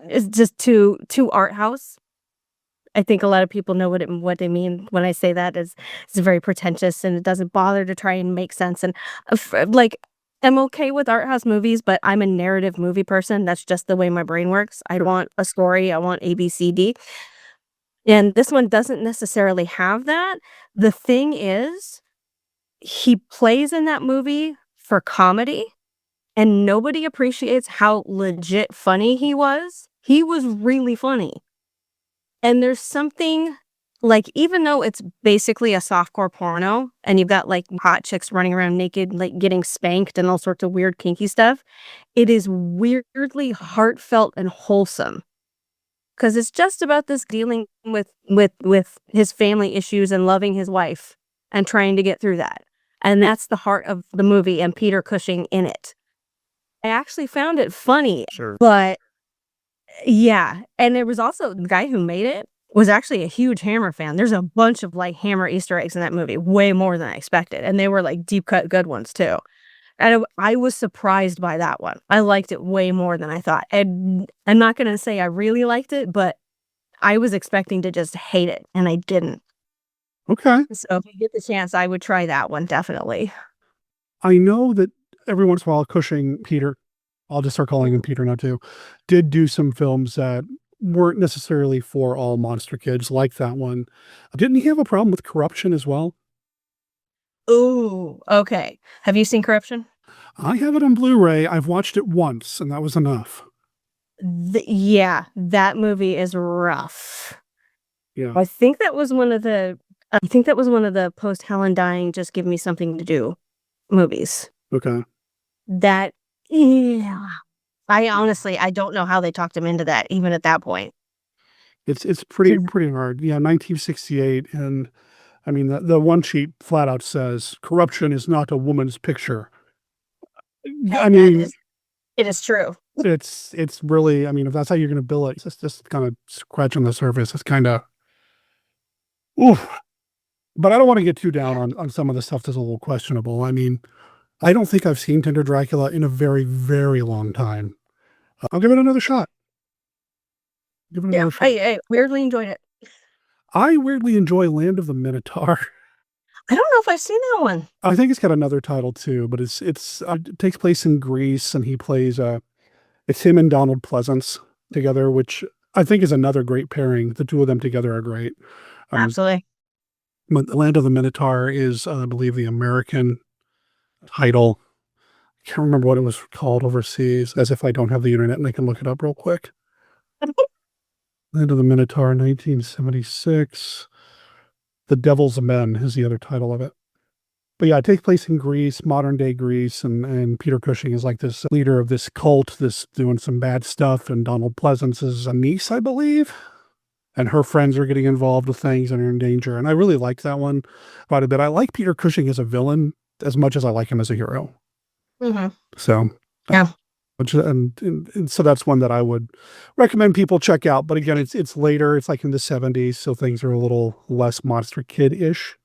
it's just too art house. I think a lot of people know what they mean when I say that. It's very pretentious and it doesn't bother to try and make sense. And like, I'm okay with art house movies, but I'm a narrative movie person. That's just the way my brain works. I want a story. I want A, B, C, D. And this one doesn't necessarily have that. The thing is, he plays in that movie for comedy, and nobody appreciates how legit funny he was. He was really funny. And there's something, like, even though it's basically a softcore porno, and you've got, like, hot chicks running around naked, like, getting spanked and all sorts of weird kinky stuff, it is weirdly heartfelt and wholesome. Because it's just about this dealing with his family issues and loving his wife and trying to get through that. And that's the heart of the movie, and Peter Cushing in it. I actually found it funny. Sure. But yeah, and there was also the guy who made it was actually a huge Hammer fan. There's a bunch of like Hammer Easter eggs in that movie, way more than I expected, and they were like deep cut good ones too. And I was surprised by that one. I liked it way more than I thought. And I'm not going to say I really liked it, but I was expecting to just hate it, and I didn't. Okay. So if you get the chance, I would try that one, definitely. I know that every once in a while, Cushing, Peter, I'll just start calling him Peter now too, did do some films that weren't necessarily for all monster kids, like that one. Didn't he have a problem with corruption as well? Ooh, okay. Have you seen Corruption? I have it on Blu-ray. I've watched it once, and that was enough. Yeah, that movie is rough. Yeah. I think that was one of the post Helen dying, just give me something to do movies. Okay. That, yeah. I don't know how they talked him into that, even at that point. It's pretty hard. Yeah, 1968, and I mean the one sheet flat out says corruption is not a woman's picture. I mean, It is true. it's really, I mean, if that's how you're going to bill it, it's just kind of scratching the surface. It's kind of, oof. But I don't want to get too down on some of the stuff that's a little questionable. I mean, I don't think I've seen Tender Dracula in a very, very long time. I'll give it another shot. Give it another shot. I weirdly enjoyed it. I weirdly enjoy Land of the Minotaur. I don't know if I've seen that one. I think it's got another title too, but it takes place in Greece, and he plays it's him and Donald Pleasance together, which I think is another great pairing. The two of them together are great. Absolutely. But Land of the Minotaur is, I believe, the American title. I can't remember what it was called overseas, as if I don't have the internet and I can look it up real quick. Land of the Minotaur, 1976. The Devil's Men is the other title of it. But yeah, it takes place in Greece, modern day Greece, and Peter Cushing is like this leader of this cult, this doing some bad stuff, and Donald Pleasance is a niece, I believe. And her friends are getting involved with things and are in danger. And I really liked that one quite a bit. I like Peter Cushing as a villain as much as I like him as a hero. Mm-hmm. So, yeah. And so that's one that I would recommend people check out. But again, it's later. It's like in the 70s. So things are a little less Monster Kid-ish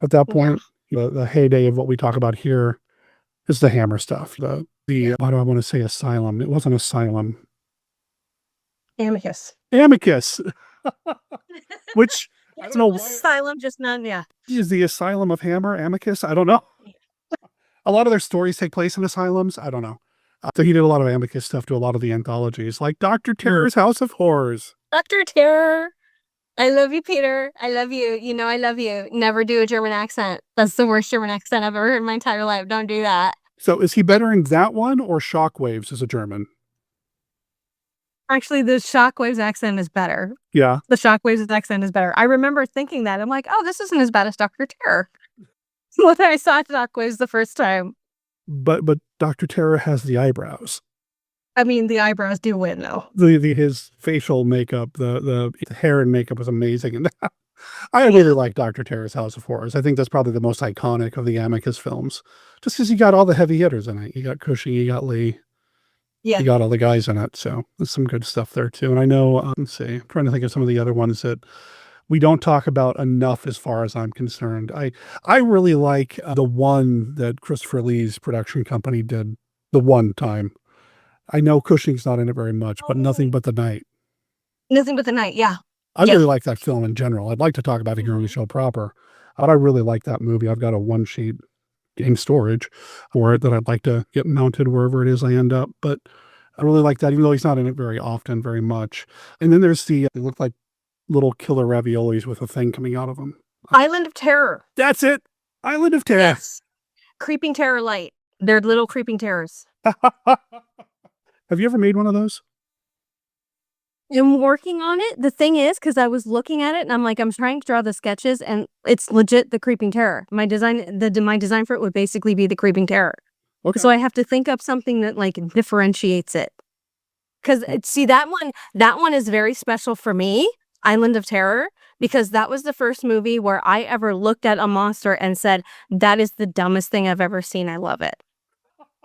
at that point. Yeah. The heyday of what we talk about here is the Hammer stuff. Why do I want to say Asylum? It wasn't Asylum. Amicus. Which, I don't know. Asylum, just none, yeah. Is the Asylum of Hammer Amicus? I don't know. A lot of their stories take place in asylums. I don't know. So he did a lot of Amicus stuff to a lot of the anthologies, like Dr. Terror's House of Horrors. Dr. Terror. I love you, Peter. I love you. You know I love you. Never do a German accent. That's the worst German accent I've ever heard in my entire life. Don't do that. So is he better in that one or Shockwaves as a German? Actually, the Shockwaves accent is better. Yeah. The Shockwaves accent is better. I remember thinking that. I'm like, oh, this isn't as bad as Dr. Terror. When I saw Shockwaves the first time. But Dr. Terror has the eyebrows. I mean, the eyebrows do win, though. His facial makeup, the hair and makeup was amazing. And I really like Dr. Terror's House of Horrors. I think that's probably the most iconic of the Amicus films. Just because you got all the heavy hitters in it. You got Cushing, you got Lee. Yeah. You got all the guys in it. So there's some good stuff there, too. And I know, let's see, I'm trying to think of some of the other ones that we don't talk about enough as far as I'm concerned. I really like the one that Christopher Lee's production company did the one time. I know Cushing's not in it very much, but Nothing But the Night. Nothing But the Night, yeah. I really like that film in general. I'd like to talk about it here on the show proper. But I really like that movie. I've got a one-sheet game storage for it that I'd like to get mounted wherever it is I end up. But I really like that, even though he's not in it very often, very much. And then there's they look like little killer raviolis with a thing coming out of them. Island of Terror. That's it. Island of Terror. Yes. Creeping Terror Light. They're little creeping terrors. Have you ever made one of those? I'm working on it. The thing is, because I was looking at it and I'm like, I'm trying to draw the sketches and it's legit the Creeping Terror. My design, my design for it would basically be the Creeping Terror. Okay. So I have to think up something that like differentiates it. Because see, that one is very special for me, Island of Terror, because that was the first movie where I ever looked at a monster and said, that is the dumbest thing I've ever seen. I love it.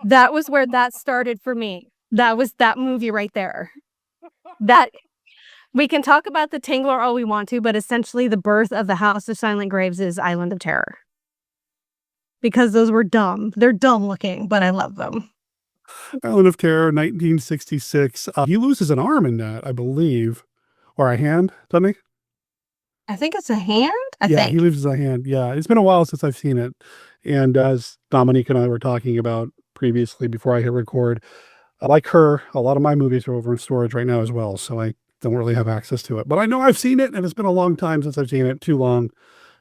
That was where that started for me. That was that movie right there. That we can talk about the Tingler all we want to, but essentially the birth of the House of Silent Graves is Island of Terror. Because those were dumb. They're dumb looking, but I love them. Island of Terror, 1966. He loses an arm in that, I believe. Or a hand, doesn't he? I think it's a hand? I think. think. He loses a hand. Yeah, it's been a while since I've seen it. And as Dominique and I were talking about previously before I hit record, like her, a lot of my movies are over in storage right now as well, so I don't really have access to it. But I know I've seen it, and it's been a long time since I've seen it. Too long,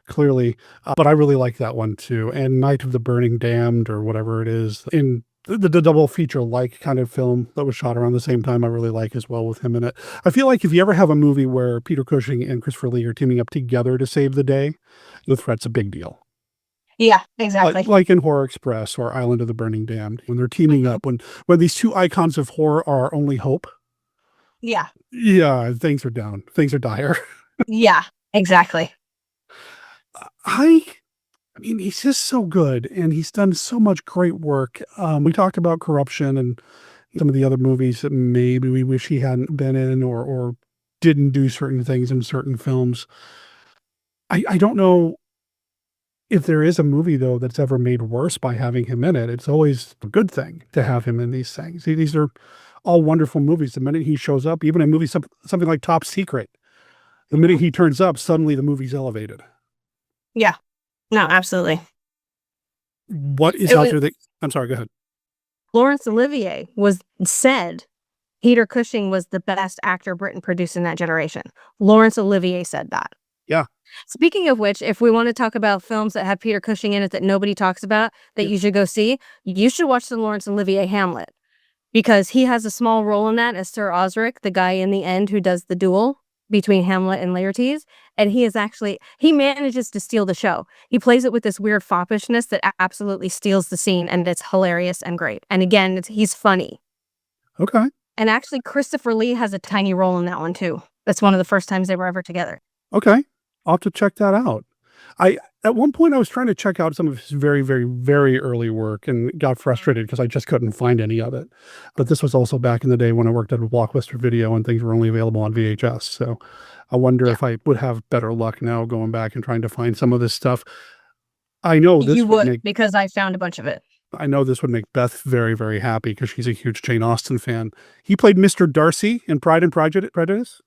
clearly. But I really like that one, too. And Night of the Burning Damned, or whatever it is, in the double feature like kind of film that was shot around the same time I really like as well with him in it. I feel like if you ever have a movie where Peter Cushing and Christopher Lee are teaming up together to save the day, the threat's a big deal. Yeah, exactly. Like in Horror Express or Island of the Burning Damned, when they're teaming up, when these two icons of horror are our only hope. Yeah. Yeah, things are down. Things are dire. Yeah, exactly. I mean, he's just so good, and he's done so much great work. We talked about Corruption and some of the other movies that maybe we wish he hadn't been in or didn't do certain things in certain films. I don't know if there is a movie, though, that's ever made worse by having him in it. It's always a good thing to have him in these things. These are all wonderful movies. The minute he shows up, even in movies, something like Top Secret, the minute he turns up, suddenly the movie's elevated. Yeah. No, absolutely. What is out there that... I'm sorry, go ahead. Laurence Olivier said Peter Cushing was the best actor Britain produced in that generation. Laurence Olivier said that. Yeah. Speaking of which, if we want to talk about films that have Peter Cushing in it that nobody talks about, that you should go see, you should watch the Laurence Olivier Hamlet. Because he has a small role in that as Sir Osric, the guy in the end who does the duel between Hamlet and Laertes. And he manages to steal the show. He plays it with this weird foppishness that absolutely steals the scene, and it's hilarious and great. And again, he's funny. Okay. And actually, Christopher Lee has a tiny role in that one, too. That's one of the first times they were ever together. Okay. I'll have to check that out. At one point, I was trying to check out some of his very, very, very early work and got frustrated because I just couldn't find any of it. But this was also back in the day when I worked at a Blockbuster Video and things were only available on VHS. So I wonder if I would have better luck now going back and trying to find some of this stuff. I know this because I found a bunch of it. I know this would make Beth very, very happy because she's a huge Jane Austen fan. He played Mr. Darcy in Pride and Prejudice.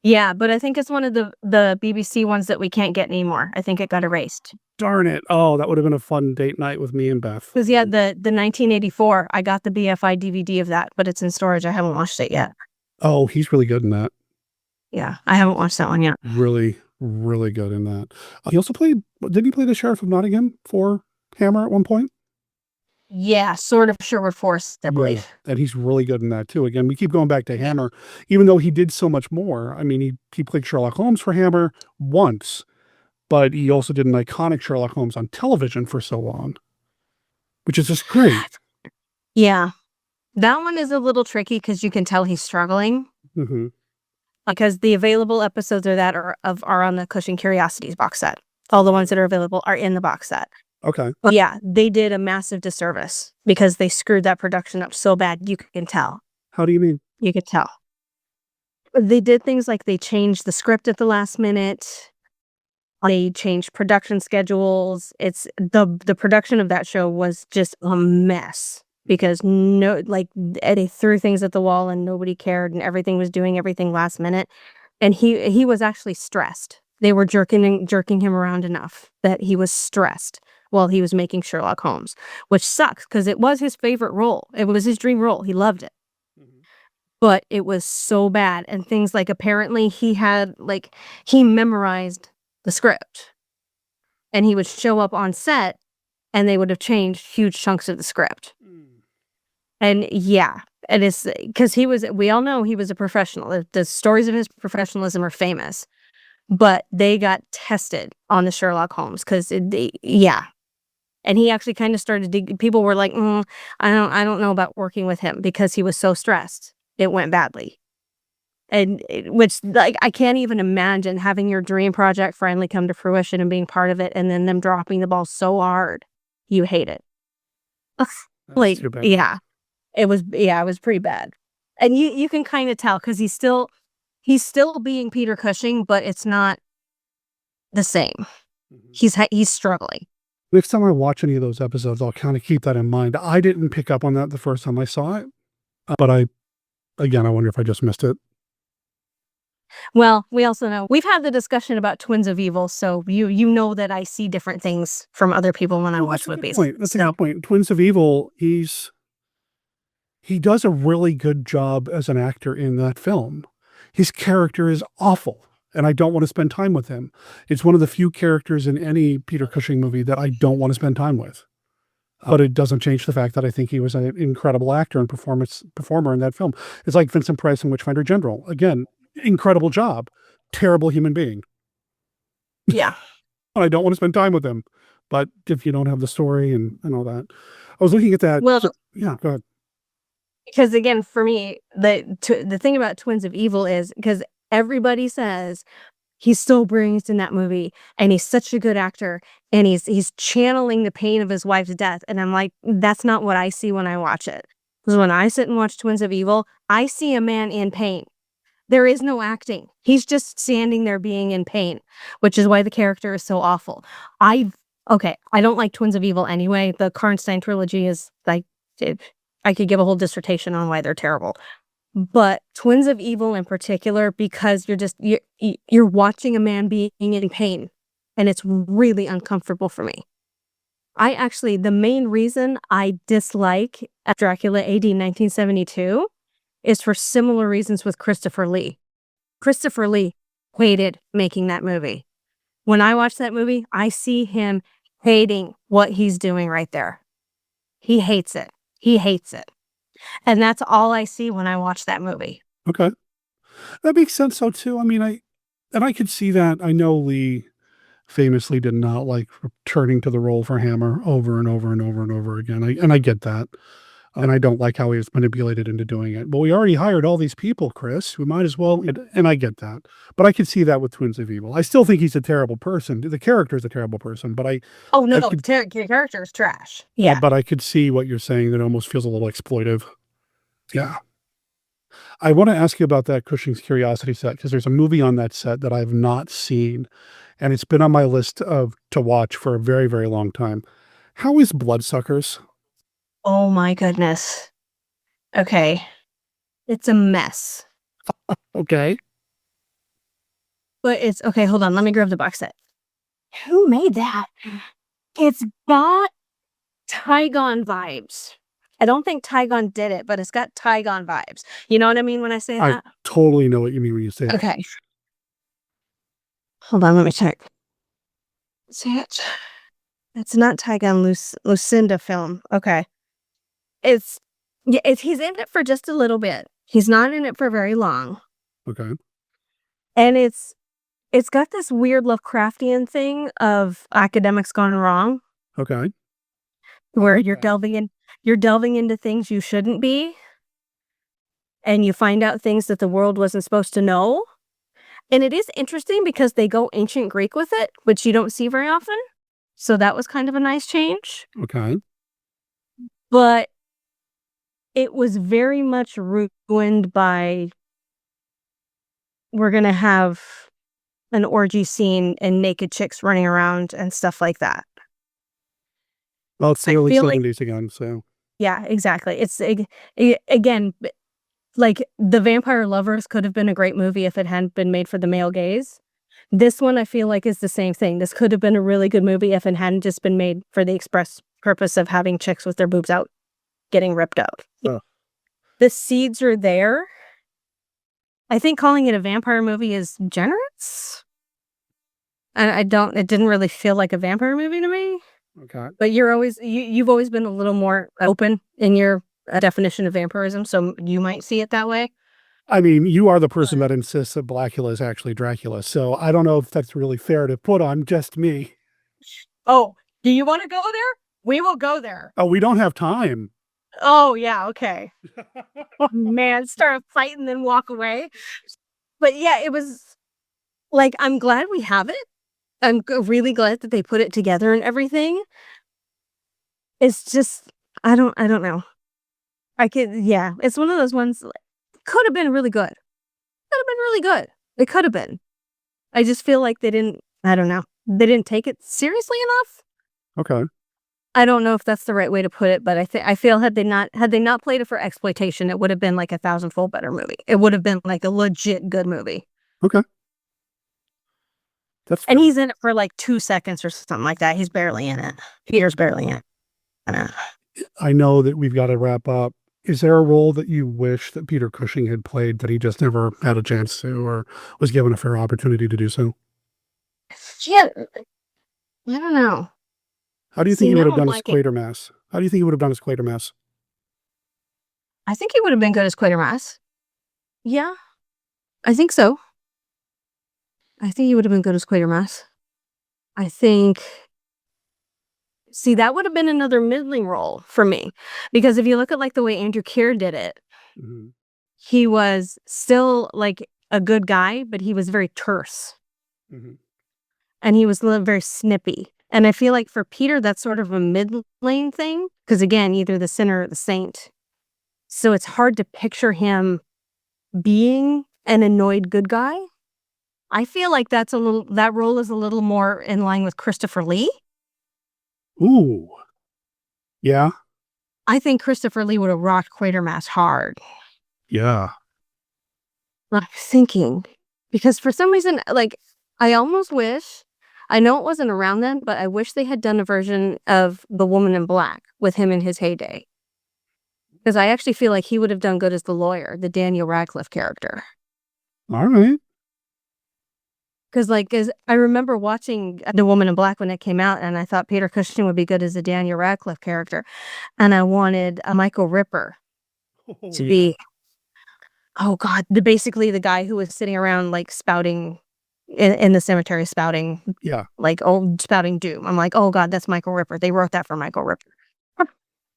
Yeah, but I think it's one of the BBC ones that we can't get anymore. I think it got erased. Darn it. Oh, that would have been a fun date night with me and Beth. Because, the 1984, I got the BFI DVD of that, but it's in storage. I haven't watched it yet. Oh, he's really good in that. Yeah, I haven't watched that one yet. Really, really good in that. He also did he play the Sheriff of Nottingham for Hammer at one point? Yeah, sort of Sherwood Forest, I believe. Yeah, and he's really good in that too. Again, we keep going back to Hammer, even though he did so much more. I mean, he played Sherlock Holmes for Hammer once, but he also did an iconic Sherlock Holmes on television for so long, which is just great. Yeah. That one is a little tricky because you can tell he's struggling. Mm-hmm. Because the available episodes of that are on the Cushing Curiosities box set. All the ones that are available are in the box set. Okay. But yeah, they did a massive disservice because they screwed that production up so bad. You can tell. How do you mean? You could tell. They did things like they changed the script at the last minute. They changed production schedules. It's the production of that show was just a mess because they threw things at the wall and nobody cared and everything was doing everything last minute. And he was actually stressed. They were jerking him around enough that he was stressed while he was making Sherlock Holmes, which sucks because it was his favorite role. It was his dream role. He loved it. Mm-hmm. But it was so bad. And things like apparently he memorized the script and he would show up on set and they would have changed huge chunks of the script. And yeah, it is because we all know he was a professional. The stories of his professionalism are famous, but they got tested on the Sherlock Holmes because and he actually kind of started people were like, I don't know about working with him because he was so stressed. It went badly. And which I can't even imagine having your dream project finally come to fruition and being part of it and then them dropping the ball so hard. You hate it. Yeah. It was pretty bad. And you can kind of tell because he's still being Peter Cushing, but it's not the same. He's struggling. Next time I watch any of those episodes, I'll kind of keep that in mind. I didn't pick up on that the first time I saw it, but I wonder if I just missed it. Well, we also know we've had the discussion about Twins of Evil, so you know that I see different things from other people when I watch movies. That's a good point. Twins of Evil, he does a really good job as an actor in that film. His character is awful, and I don't want to spend time with him. It's one of the few characters in any Peter Cushing movie that I don't want to spend time with. But it doesn't change the fact that I think he was an incredible actor and performer in that film. It's like Vincent Price in Witchfinder General. Again, incredible job, terrible human being. Yeah. I don't want to spend time with him. But if you don't have the story and all that. I was looking at that. Well, yeah, go ahead. Because again, for me, the thing about Twins of Evil is because everybody says he's so brilliant in that movie and he's such a good actor and he's channeling the pain of his wife's death. And I'm like, that's not what I see when I watch it. Because when I sit and watch Twins of Evil, I see a man in pain. There is no acting. He's just standing there being in pain, which is why the character is so awful. I don't like Twins of Evil anyway. The Karnstein trilogy is like, I could give a whole dissertation on why they're terrible. But Twins of Evil in particular, because you're watching a man being in pain, and it's really uncomfortable for me. The main reason I dislike Dracula AD 1972 is for similar reasons with Christopher Lee. Christopher Lee hated making that movie. When I watch that movie, I see him hating what he's doing right there. He hates it. He hates it. And that's all I see when I watch that movie. Okay. That makes sense though too. I mean, I could see that. I know Lee famously did not like returning to the role for Hammer over and over and over and over again. I get that. And I don't like how he was manipulated into doing it. But we already hired all these people, Chris. We might as well. And I get that. But I could see that with Twins of Evil. I still think he's a terrible person. The character is a terrible person. But the character is trash. Yeah. But I could see what you're saying. That almost feels a little exploitive. Yeah. I want to ask you about that Cushing's Curiosity set because there's a movie on that set that I've not seen. And it's been on my list to watch for a very, very long time. How is Bloodsuckers? Oh my goodness. Okay. It's a mess. Okay. But it's okay, hold on, let me grab the box set. Who made that? It's got Tygon vibes. I don't think Tygon did it, but it's got Tygon vibes. You know what I mean when I say that? I totally know what you mean when you say that. Okay. Hold on, let me check. See it? It's not Tygon Lucinda film. Okay. He's in it for just a little bit. He's not in it for very long. Okay. And it's got this weird Lovecraftian thing of academics gone wrong. Okay. Where you're delving into things you shouldn't be. And you find out things that the world wasn't supposed to know. And it is interesting because they go ancient Greek with it, which you don't see very often. So that was kind of a nice change. Okay. But it was very much ruined by we're going to have an orgy scene and naked chicks running around and stuff like that. Well, it's the early 70s again, so. Yeah, exactly. It's, again, like The Vampire Lovers could have been a great movie if it hadn't been made for the male gaze. This one I feel like is the same thing. This could have been a really good movie if it hadn't just been made for the express purpose of having chicks with their boobs out, getting ripped out. The seeds are there. I think calling it a vampire movie is generous. And it didn't really feel like a vampire movie to me. Okay. But you've always been a little more open in your definition of vampirism, so you might see it that way. I mean, you are the person that insists that Blackula is actually Dracula, so I don't know if that's really fair to put on just me. Oh, do you want to go there? We will go there. Oh, we don't have time. Oh, yeah, okay. Man, start a fight and then walk away. But yeah, it was like, I'm glad we have it. I'm really glad that they put it together and everything. It's just, I don't know. It's one of those ones, could have been really good. Could have been really good. It could have been. I just feel like they didn't take it seriously enough. Okay. I don't know if that's the right way to put it, but I feel had they not played it for exploitation, it would have been like 1,000-fold better movie. It would have been like a legit good movie. Okay. And he's in it for like 2 seconds or something like that. He's barely in it. Peter's barely in it. I know that we've got to wrap up. Is there a role that you wish that Peter Cushing had played that he just never had a chance to or was given a fair opportunity to do so? Yeah. I don't know. How do you think he would have done as Quatermass? How do you think he would have done as Quatermass? I think he would have been good as Quatermass. Yeah, I think so. I think he would have been good as Quatermass. I think... See, that would have been another middling role for me. Because if you look at, like, the way Andrew Keir did it, he was still, like, a good guy, but he was very terse. And he was very snippy. And I feel like for Peter, that's sort of a mid-lane thing. Because, again, either the sinner or the saint. So it's hard to picture him being an annoyed good guy. I feel like that role is a little more in line with Christopher Lee. Ooh. Yeah? I think Christopher Lee would have rocked Quatermass hard. Yeah. I'm thinking. Because for some reason, like, I almost wish... I know it wasn't around then, but I wish they had done a version of The Woman in Black with him in his heyday. Because I actually feel like he would have done good as the lawyer, the Daniel Radcliffe character. All right. Because, like, I remember watching The Woman in Black when it came out, and I thought Peter Cushing would be good as the Daniel Radcliffe character. And I wanted Michael Ripper to be, oh, God, basically the guy who was sitting around, like, spouting... In the cemetery spouting, like old spouting doom. I'm like, oh God, that's Michael Ripper. They wrote that for Michael Ripper.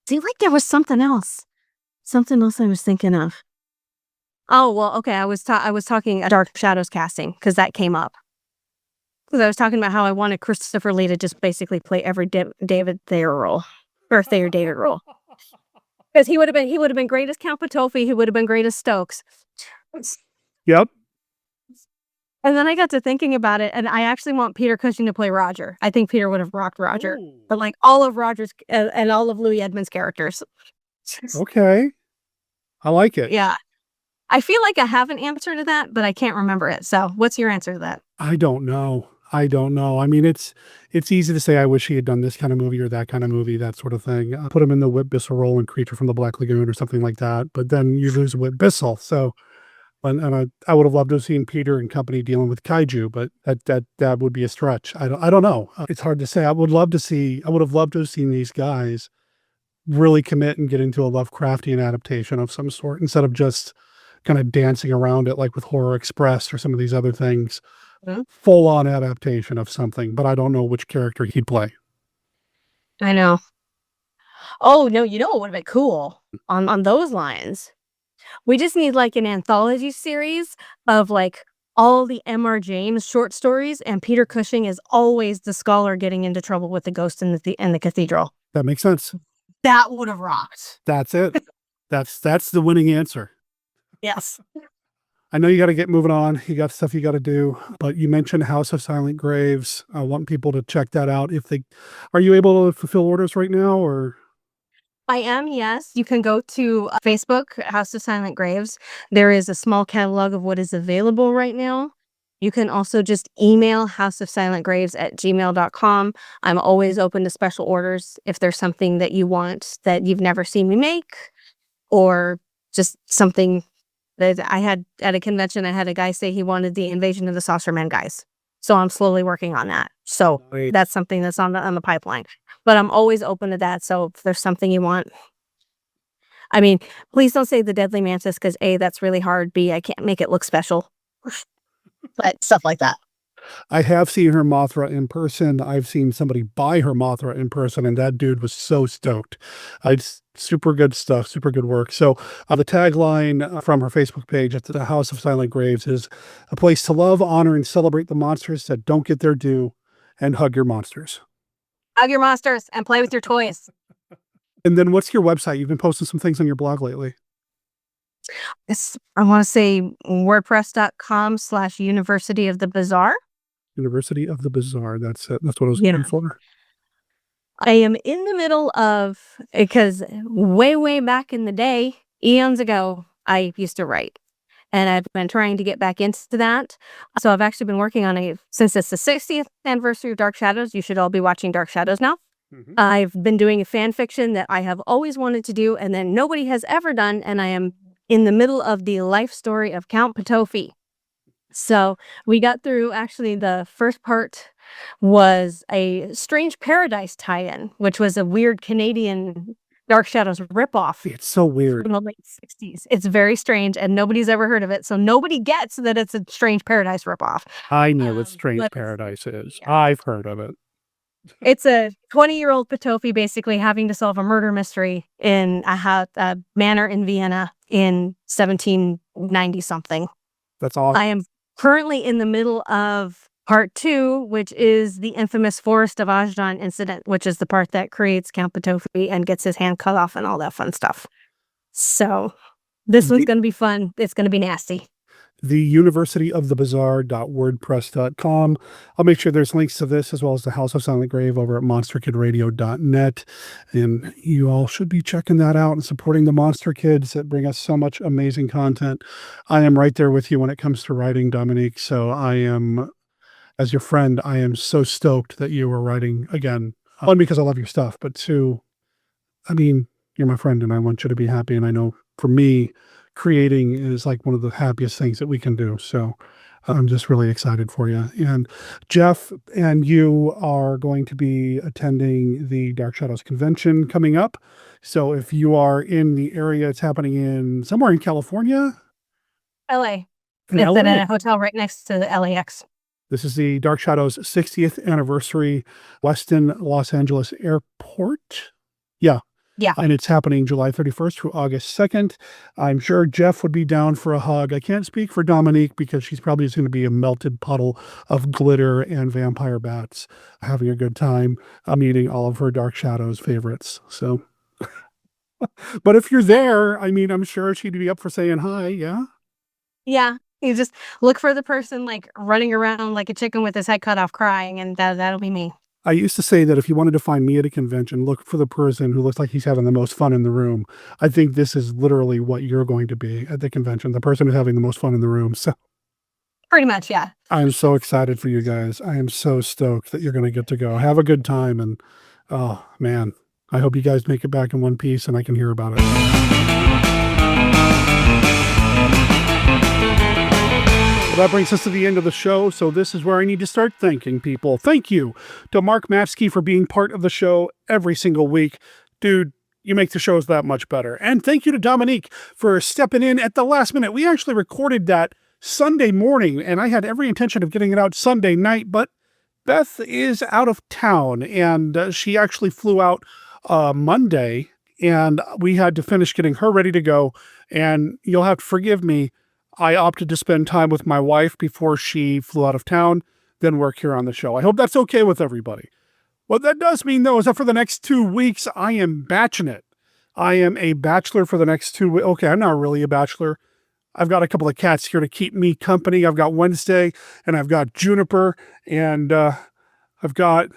Seemed like there was something else I was thinking of. Oh well, okay. I was talking Dark Shadows casting because that came up. Because I was talking about how I wanted Christopher Lee to just basically play every David Thayer role, or Thayer David role. Because he would have been great as Count Patofi. He would have been great as Stokes. Yep. And then I got to thinking about it, and I actually want Peter Cushing to play Roger. I think Peter would have rocked Roger. Ooh. But like all of Roger's and all of Louis Edmonds' characters. Okay. I like it. Yeah. I feel like I have an answer to that, but I can't remember it. So what's your answer to that? I don't know. I mean, it's easy to say I wish he had done this kind of movie or that kind of movie, that sort of thing. Put him in the Whit Bissell role in Creature from the Black Lagoon or something like that. But then you lose Whit Bissell. So... And I would have loved to have seen Peter and company dealing with kaiju, but that would be a stretch. I don't know. It's hard to say. I would have loved to have seen these guys really commit and get into a Lovecraftian adaptation of some sort instead of just kind of dancing around it like with Horror Express or some of these other things. Full on adaptation of something, but I don't know which character he'd play. I know. Oh no, you know what would have been cool on those lines? We just need like an anthology series of like all the M.R. James short stories, and Peter Cushing is always the scholar getting into trouble with the ghost in the cathedral. That makes sense. That would have rocked. That's it. That's the winning answer. Yes. I know you got to get moving on. You got stuff you got to do, but you mentioned House of Silent Graves. I want people to check that out. Are you able to fulfill orders right now, or? I am, yes. You can go to Facebook, House of Silent Graves. There is a small catalog of what is available right now. You can also just email houseofsilentgraves@gmail.com. I'm always open to special orders if there's something that you want that you've never seen me make, or just something that I had at a convention. I had a guy say he wanted the Invasion of the Saucermen guys. So I'm slowly working on that. So that's something that's on the pipeline. But I'm always open to that. So if there's something you want, I mean, please don't say the Deadly Mantis because A, that's really hard. B, I can't make it look special. But stuff like that. I have seen her Mothra in person. I've seen somebody buy her Mothra in person, and that dude was so stoked. It's super good stuff, super good work. So the tagline from her Facebook page at the House of Silent Graves is a place to love, honor, and celebrate the monsters that don't get their due, and hug your monsters. Hug your monsters and play with your toys. And then what's your website? You've been posting some things on your blog lately. I want to say wordpress.com/University of the Bizarre. University of the Bizarre. That's it. That's what I was looking for. I am in the middle of, because way back in the day, eons ago, I used to write. And I've been trying to get back into that. So I've actually been working on since it's the 60th anniversary of Dark Shadows. You should all be watching Dark Shadows now. Mm-hmm. I've been doing a fan fiction that I have always wanted to do and then nobody has ever done. And I am in the middle of the life story of Count Patofi. So we got through actually the first part was a Strange Paradise tie-in, which was a weird Canadian Dark Shadows ripoff. It's so weird. From the late 60s. It's very strange, and nobody's ever heard of it, so nobody gets that it's a Strange Paradise ripoff. I know what Strange Paradise is. Yeah. I've heard of it. It's a 20-year-old Patofi basically having to solve a murder mystery in a manor in Vienna in 1790-something. That's awesome. I am currently in the middle of part 2, which is the infamous Forest of Ajdan incident, which is the part that creates Count Patofi and gets his hand cut off and all that fun stuff. So this one's going to be fun. It's going to be nasty. The universityofthebazaar.wordpress.com. I'll make sure there's links to this as well as the House of Silent Grave over at monsterkidradio.net. And you all should be checking that out and supporting the Monster Kids that bring us so much amazing content. I am right there with you when it comes to writing, Dominique. So I am, as your friend, I am so stoked that you were writing again. One, because I love your stuff, but two, I mean, you're my friend and I want you to be happy. And I know for me, creating is like one of the happiest things that we can do. So I'm just really excited for you. And Jeff and you are going to be attending the Dark Shadows convention coming up. So if you are in the area, it's happening in somewhere in California. LA. It's at a hotel right next to the LAX. This is the Dark Shadows 60th anniversary, Westin Los Angeles Airport. Yeah. Yeah. And it's happening July 31st through August 2nd. I'm sure Jeff would be down for a hug. I can't speak for Dominique because she's probably just going to be a melted puddle of glitter and vampire bats, having a good time meeting all of her Dark Shadows favorites. So, but if you're there, I mean, I'm sure she'd be up for saying hi. Yeah. Yeah. You just look for the person like running around like a chicken with his head cut off crying, and that'll be me. I used to say that if you wanted to find me at a convention, look for the person who looks like he's having the most fun in the room. I think this is literally what you're going to be at the convention, the person who's having the most fun in the room. So pretty much, yeah. I'm so excited for you guys. I am so stoked that you're going to get to go. Have a good time. And, oh, man, I hope you guys make it back in one piece and I can hear about it. Well, that brings us to the end of the show, so this is where I need to start thanking people. Thank you to Mark Matsky for being part of the show every single week. Dude, you make the shows that much better. And thank you to Dominique for stepping in at the last minute. We actually recorded that Sunday morning, and I had every intention of getting it out Sunday night, but Beth is out of town, and she actually flew out Monday, and we had to finish getting her ready to go, and you'll have to forgive me. I opted to spend time with my wife before she flew out of town, then work here on the show. I hope that's okay with everybody. What that does mean, though, is that for the next 2 weeks, I am batching it. I am a bachelor for the next 2 weeks. Okay, I'm not really a bachelor. I've got a couple of cats here to keep me company. I've got Wednesday, and I've got Juniper, and I've got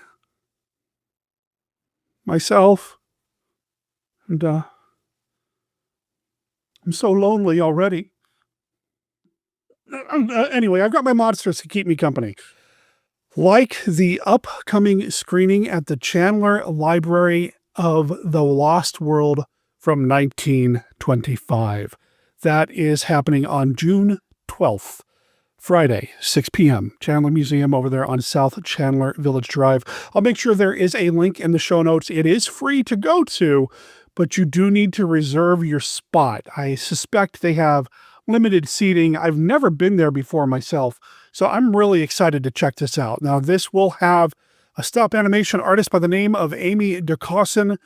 myself. And I'm so lonely already. Anyway, I've got my monsters to keep me company. Like the upcoming screening at the Chandler Library of the Lost World from 1925. That is happening on June 12th, Friday, 6 p.m. Chandler Museum over there on South Chandler Village Drive. I'll make sure there is a link in the show notes. It is free to go to, but you do need to reserve your spot. I suspect they have limited seating. I've never been there before myself, so I'm really excited to check this out. Now, this will have a stop animation artist by the name of Amy DeCosson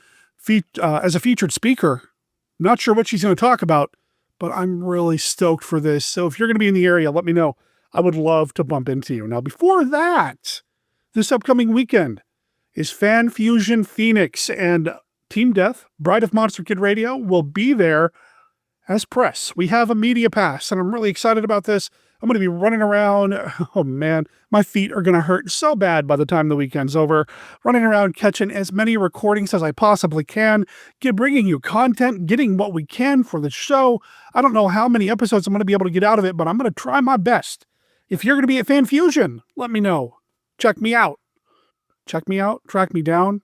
as a featured speaker. Not sure what she's going to talk about, but I'm really stoked for this. So if you're going to be in the area, let me know. I would love to bump into you. Now, before that, this upcoming weekend is Fan Fusion Phoenix, and Team Death, Bride of Monster Kid Radio, will be there as press. We have a media pass, and I'm really excited about this. I'm going to be running around. Oh, man, my feet are going to hurt so bad by the time the weekend's over. Running around, catching as many recordings as I possibly can, bringing you content, getting what we can for the show. I don't know how many episodes I'm going to be able to get out of it, but I'm going to try my best. If you're going to be at Fan Fusion, let me know. Check me out. Check me out. Track me down.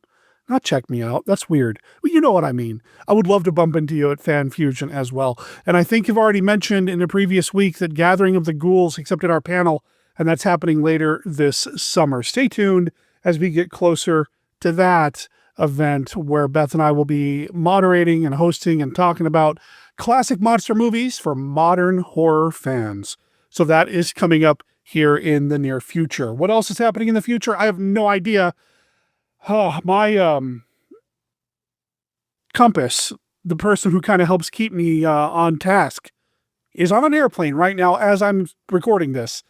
Not check me out. That's weird. Well, you know what I mean. I would love to bump into you at Fan Fusion as well. And I think you've already mentioned in the previous week that Gathering of the Ghouls accepted our panel and that's happening later this summer. Stay tuned as we get closer to that event where Beth and I will be moderating and hosting and talking about classic monster movies for modern horror fans. So that is coming up here in the near future. What else is happening in the future? I have no idea. My compass, the person who kind of helps keep me on task, is on an airplane right now as I'm recording this.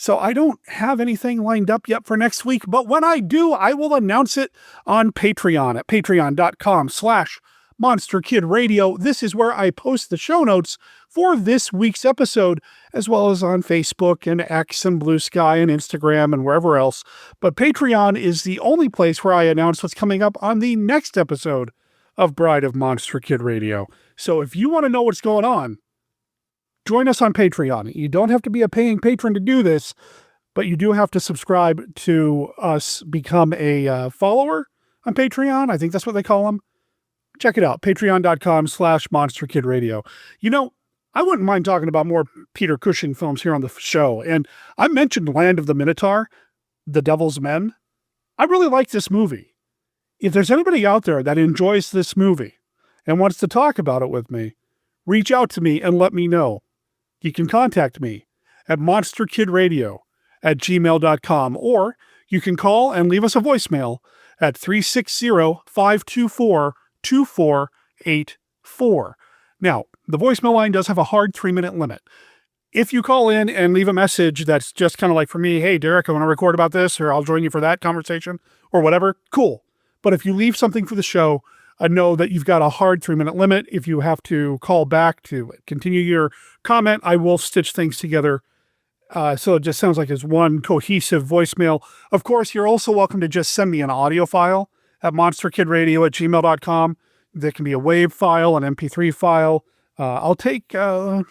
So I don't have anything lined up yet for next week, but when I do, I will announce it on Patreon at patreon.com/MonsterKidRadio. This is where I post the show notes for this week's episode, as well as on Facebook and X and Blue Sky and Instagram and wherever else. But Patreon is the only place where I announce what's coming up on the next episode of Bride of Monster Kid Radio. So if you want to know what's going on, join us on Patreon. You don't have to be a paying patron to do this, but you do have to subscribe to us, become a follower on Patreon. I think that's what they call them. Check it out, patreon.com/MonsterKidRadio. You know, I wouldn't mind talking about more Peter Cushing films here on the show. And I mentioned Land of the Minotaur, The Devil's Men. I really like this movie. If there's anybody out there that enjoys this movie and wants to talk about it with me, reach out to me and let me know. You can contact me at monsterkidradio@gmail.com, or you can call and leave us a voicemail at 360-524-2484. Now, the voicemail line does have a hard 3-minute limit. If you call in and leave a message that's just kind of like for me, hey, Derek, I want to record about this, or I'll join you for that conversation, or whatever, cool. But if you leave something for the show, know that you've got a hard 3-minute limit. If you have to call back to continue your comment, I will stitch things together. So it just sounds like it's one cohesive voicemail. Of course, you're also welcome to just send me an audio file at monsterkidradio@gmail.com. There can be a WAV file, an MP3 file. I'll take what other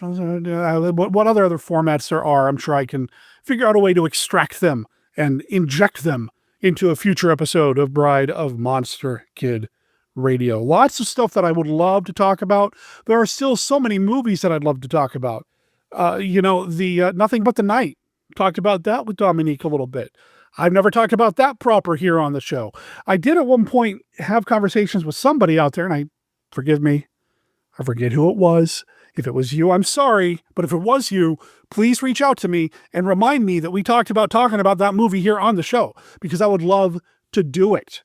formats there are. I'm sure I can figure out a way to extract them and inject them into a future episode of Bride of Monster Kid Radio. Lots of stuff that I would love to talk about. There are still so many movies that I'd love to talk about. The Nothing But the Night. Talked about that with Dominique a little bit. I've never talked about that proper here on the show. I did at one point have conversations with somebody out there, and forgive me, I forget who it was. If it was you, I'm sorry. But if it was you, please reach out to me and remind me that we talked about talking about that movie here on the show, because I would love to do it.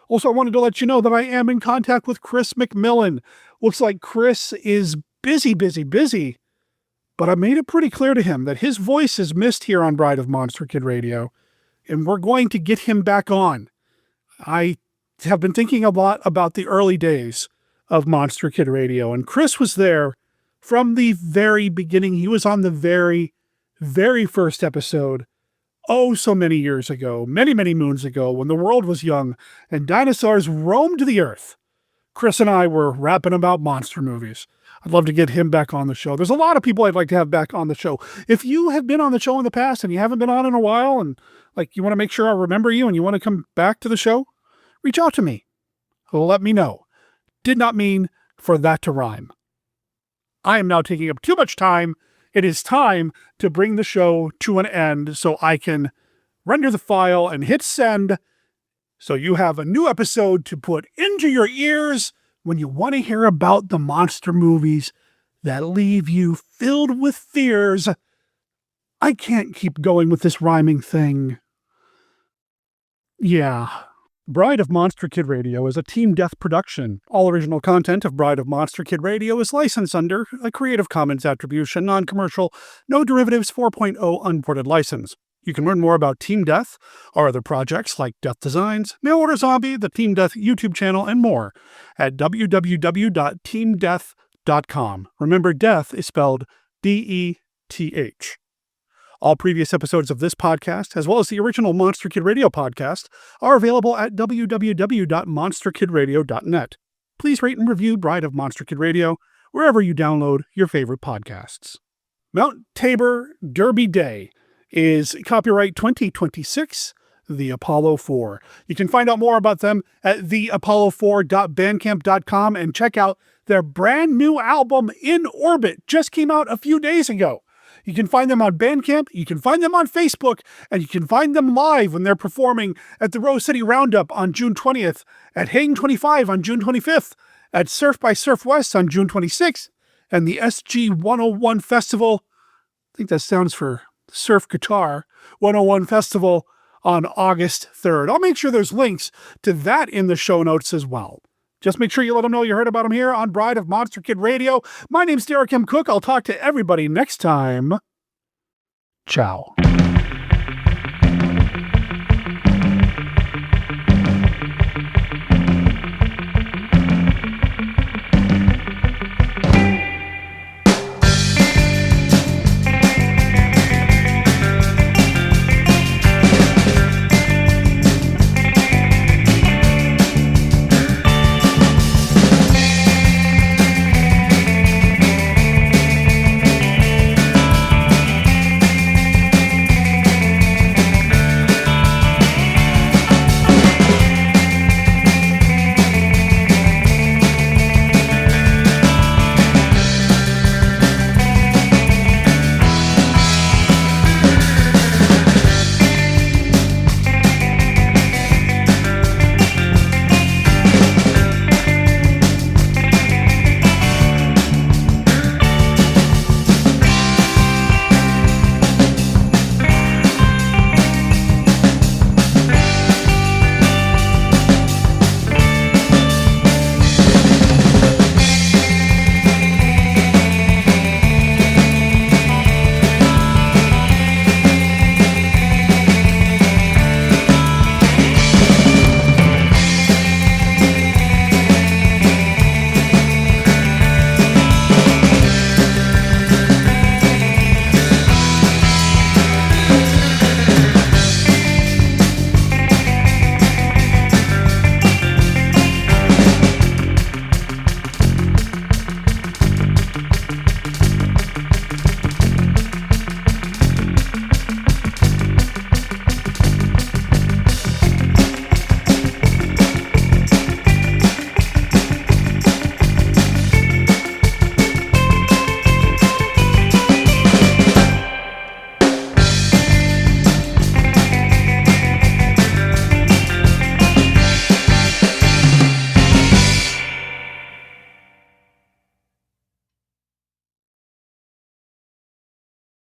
Also, I wanted to let you know that I am in contact with Chris McMillan. Looks like Chris is busy, but I made it pretty clear to him that his voice is missed here on Bride of Monster Kid Radio, and we're going to get him back on. I have been thinking a lot about the early days of Monster Kid Radio, and Chris was there from the very beginning. He was on the very, very first episode, so many years ago, many, many moons ago, when the world was young and dinosaurs roamed the earth. Chris and I were rapping about monster movies. I'd love to get him back on the show. There's a lot of people I'd like to have back on the show. If you have been on the show in the past and you haven't been on in a while, and you want to make sure I remember you and you want to come back to the show, reach out to me. Let me know. Did not mean for that to rhyme. I am now taking up too much time. It is time to bring the show to an end so I can render the file and hit send, so you have a new episode to put into your ears when you want to hear about the monster movies that leave you filled with fears. I can't keep going with this rhyming thing. Yeah. Bride of Monster Kid Radio is a Team Death production. All original content of Bride of Monster Kid Radio is licensed under a Creative Commons Attribution, Non-Commercial, No Derivatives 4.0 Unported license. You can learn more about Team Death, our other projects like Death Designs, Mail Order Zombie, the Team Death YouTube channel, and more at www.teamdeath.com. Remember, death is spelled D-E-T-H. All previous episodes of this podcast, as well as the original Monster Kid Radio podcast, are available at www.monsterkidradio.net. Please rate and review Bride of Monster Kid Radio wherever you download your favorite podcasts. Mount Tabor Derby Day is copyright 2026, The Apollo 4. You can find out more about them at theapollo4.bandcamp.com and check out their brand new album, In Orbit. Just came out a few days ago. You can find them on Bandcamp, you can find them on Facebook, and you can find them live when they're performing at the Rose City Roundup on June 20th, at Hang 25 on June 25th, at Surf by Surfwest on June 26th, and the SG 101 Festival, I think that stands for Surf Guitar, 101 Festival on August 3rd. I'll make sure there's links to that in the show notes as well. Just make sure you let them know you heard about them here on Bride of Monster Kid Radio. My name's Derek M. Cook. I'll talk to everybody next time. Ciao.